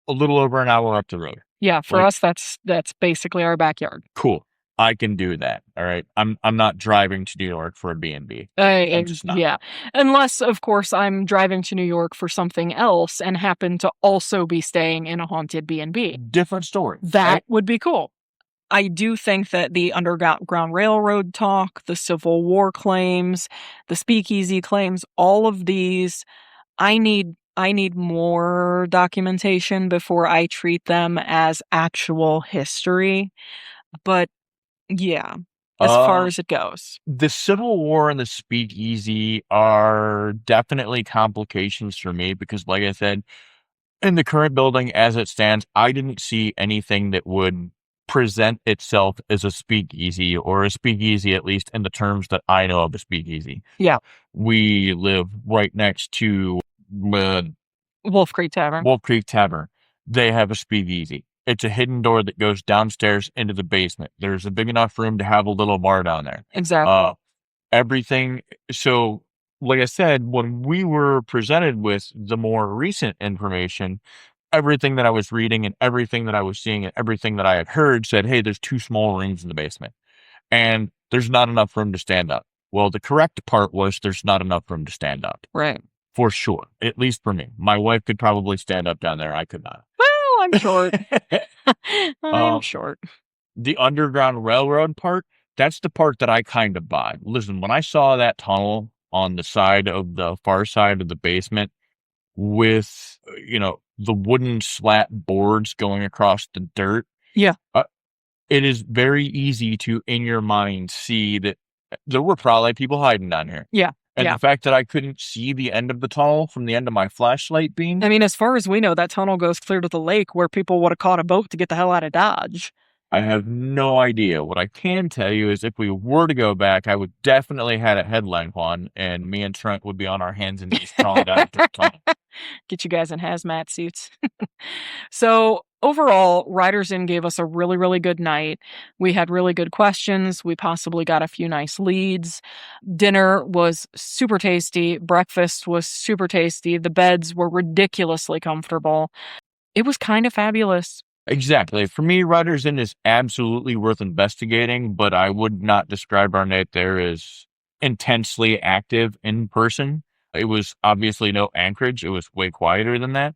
[SPEAKER 1] a little over an hour up the road.
[SPEAKER 2] Yeah, for
[SPEAKER 1] Like,
[SPEAKER 2] us, that's basically our backyard.
[SPEAKER 1] cool. I can do that. All right. I'm not driving to New York for a B&B. I'm just not.
[SPEAKER 2] Yeah, unless, of course, I'm driving to New York for something else and happen to also be staying in a haunted B&B.
[SPEAKER 1] Different story,
[SPEAKER 2] That
[SPEAKER 1] right?
[SPEAKER 2] would be cool. I do think that the Underground Railroad talk, the Civil War claims, the speakeasy claims, all of these, I need more documentation before I treat them as actual history, but yeah, as far
[SPEAKER 1] Uh,
[SPEAKER 2] as it goes.
[SPEAKER 1] the Civil War and the Speakeasy are definitely complications for me because, like I said, In the current building as it stands, I didn't see anything that would present itself as a speakeasy, or a speakeasy, at least in the terms that I know of a speakeasy.
[SPEAKER 2] Yeah.
[SPEAKER 1] We live right next to
[SPEAKER 2] Wolf Creek Tavern.
[SPEAKER 1] Wolf Creek Tavern. They have a speakeasy. It's a hidden door that goes downstairs into the basement. There's a big enough room to have a little bar down there.
[SPEAKER 2] Exactly.
[SPEAKER 1] Everything. So, like I said, when we were presented with the more recent information, everything that I was reading and everything that I was seeing and everything that I had heard said, hey, there's 2 small rooms in the basement and there's not enough room to stand up. Well, the correct part was there's not enough room to stand up.
[SPEAKER 2] Right.
[SPEAKER 1] For sure. At least for me. My wife could probably stand up down there. I could not.
[SPEAKER 2] Well, I'm short. I'm
[SPEAKER 1] Um,
[SPEAKER 2] short.
[SPEAKER 1] the Underground Railroad part, that's the part that I kind of buy. Listen, when I saw that tunnel on the side of the far side of the basement with, the wooden slat boards going across the dirt,
[SPEAKER 2] Yeah.
[SPEAKER 1] it is very easy to, in your mind, see that there were probably people hiding down here.
[SPEAKER 2] Yeah.
[SPEAKER 1] And
[SPEAKER 2] Yeah.
[SPEAKER 1] the fact that I couldn't see the end of the tunnel from the end of my flashlight beam,
[SPEAKER 2] I mean, as far as we know, that tunnel goes clear to the lake where people would have caught a boat to get the hell out of Dodge.
[SPEAKER 1] I have no idea. What I can tell you is if we were to go back, I would definitely had a headlamp on, and me and Trent would be on our hands and knees crawling down to the tunnel.
[SPEAKER 2] Get you guys in hazmat suits. So overall, Riders Inn gave us a really, really good night. We had really good questions. We possibly got a few nice leads. Dinner was super tasty. Breakfast was super tasty. The beds were ridiculously comfortable. It was kind of fabulous.
[SPEAKER 1] Exactly. For me, Riders Inn is absolutely worth investigating, but I would not describe our night there as intensely active in person. It was obviously no Anchorage. It was way quieter than that.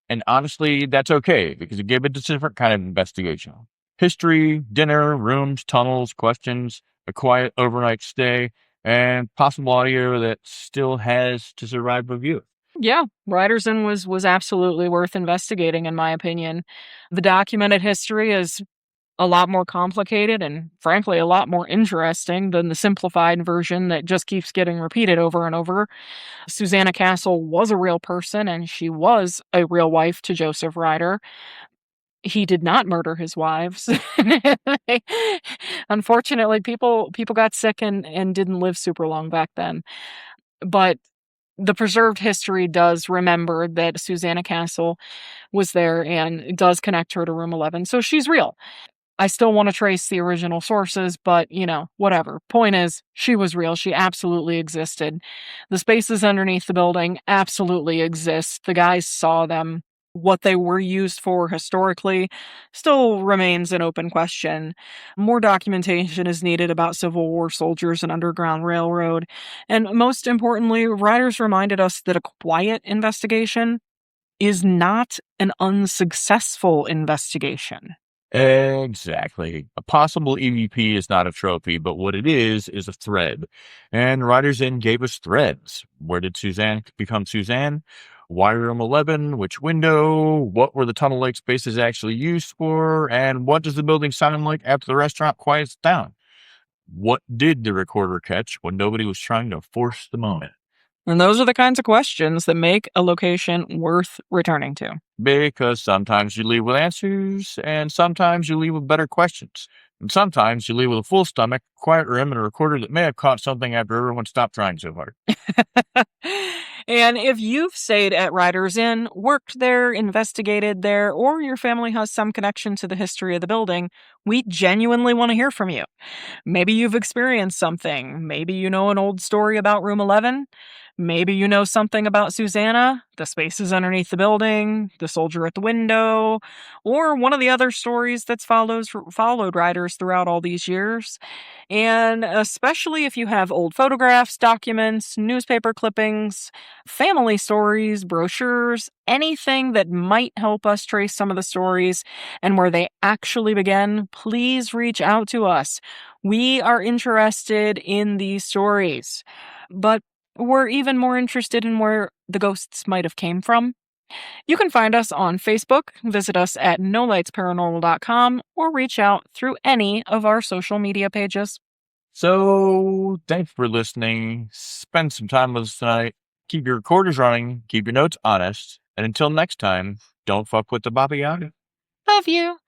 [SPEAKER 1] And honestly, that's okay because it gave it a different kind of investigation. History, dinner, rooms, tunnels, questions, a quiet overnight stay, and possible audio that still has to survive review.
[SPEAKER 2] Yeah, Riders Inn was absolutely worth investigating, in my opinion. The documented history is a lot more complicated and, frankly, a lot more interesting than the simplified version that just keeps getting repeated over and over. Susanna Castle was a real person, and she was a real wife to Joseph Ryder. He did not murder his wives. Unfortunately, people got sick and didn't live super long back then. But the preserved history does remember that Susanna Castle was there and it does connect her to room 11. So she's real. I still want to trace the original sources, but whatever. Point is, she was real. She absolutely existed. The spaces underneath the building absolutely exist. The guys saw them. What they were used for historically still remains an open question. More documentation is needed about Civil War soldiers and Underground Railroad. And most importantly, writers reminded us that a quiet investigation is not an unsuccessful investigation.
[SPEAKER 1] Exactly. A possible EVP is not a trophy, but what it is a thread. And Riders Inn gave us threads. Where did Suzanne become Suzanne? Why room 11? Which window? What were the tunnel lake spaces actually used for? And what does the building sound like after the restaurant quiets down? What did the recorder catch when nobody was trying to force the moment?
[SPEAKER 2] And those are the kinds of questions that make a location worth returning to.
[SPEAKER 1] Because sometimes you leave with answers, and sometimes you leave with better questions. And sometimes you leave with a full stomach, quiet room, and a recorder that may have caught something after everyone stopped trying so hard.
[SPEAKER 2] And if you've stayed at Riders Inn, worked there, investigated there, or your family has some connection to the history of the building, we genuinely want to hear from you. Maybe you've experienced something. Maybe you know an old story about room 11. Maybe you know something about Susanna, the spaces underneath the building, the soldier at the window, or one of the other stories that's followed Riders throughout all these years. And especially if you have old photographs, documents, newspaper clippings, family stories, brochures, anything that might help us trace some of the stories and where they actually began, please reach out to us. We are interested in these stories, but we're even more interested in where the ghosts might have came from. You can find us on Facebook, visit us at nolightsparanormal.com, or reach out through any of our social media pages.
[SPEAKER 1] So, thanks for listening. Spend some time with us tonight. Keep your recorders running. Keep your notes honest. And until next time, don't fuck with the Baba Yaga.
[SPEAKER 2] Love you.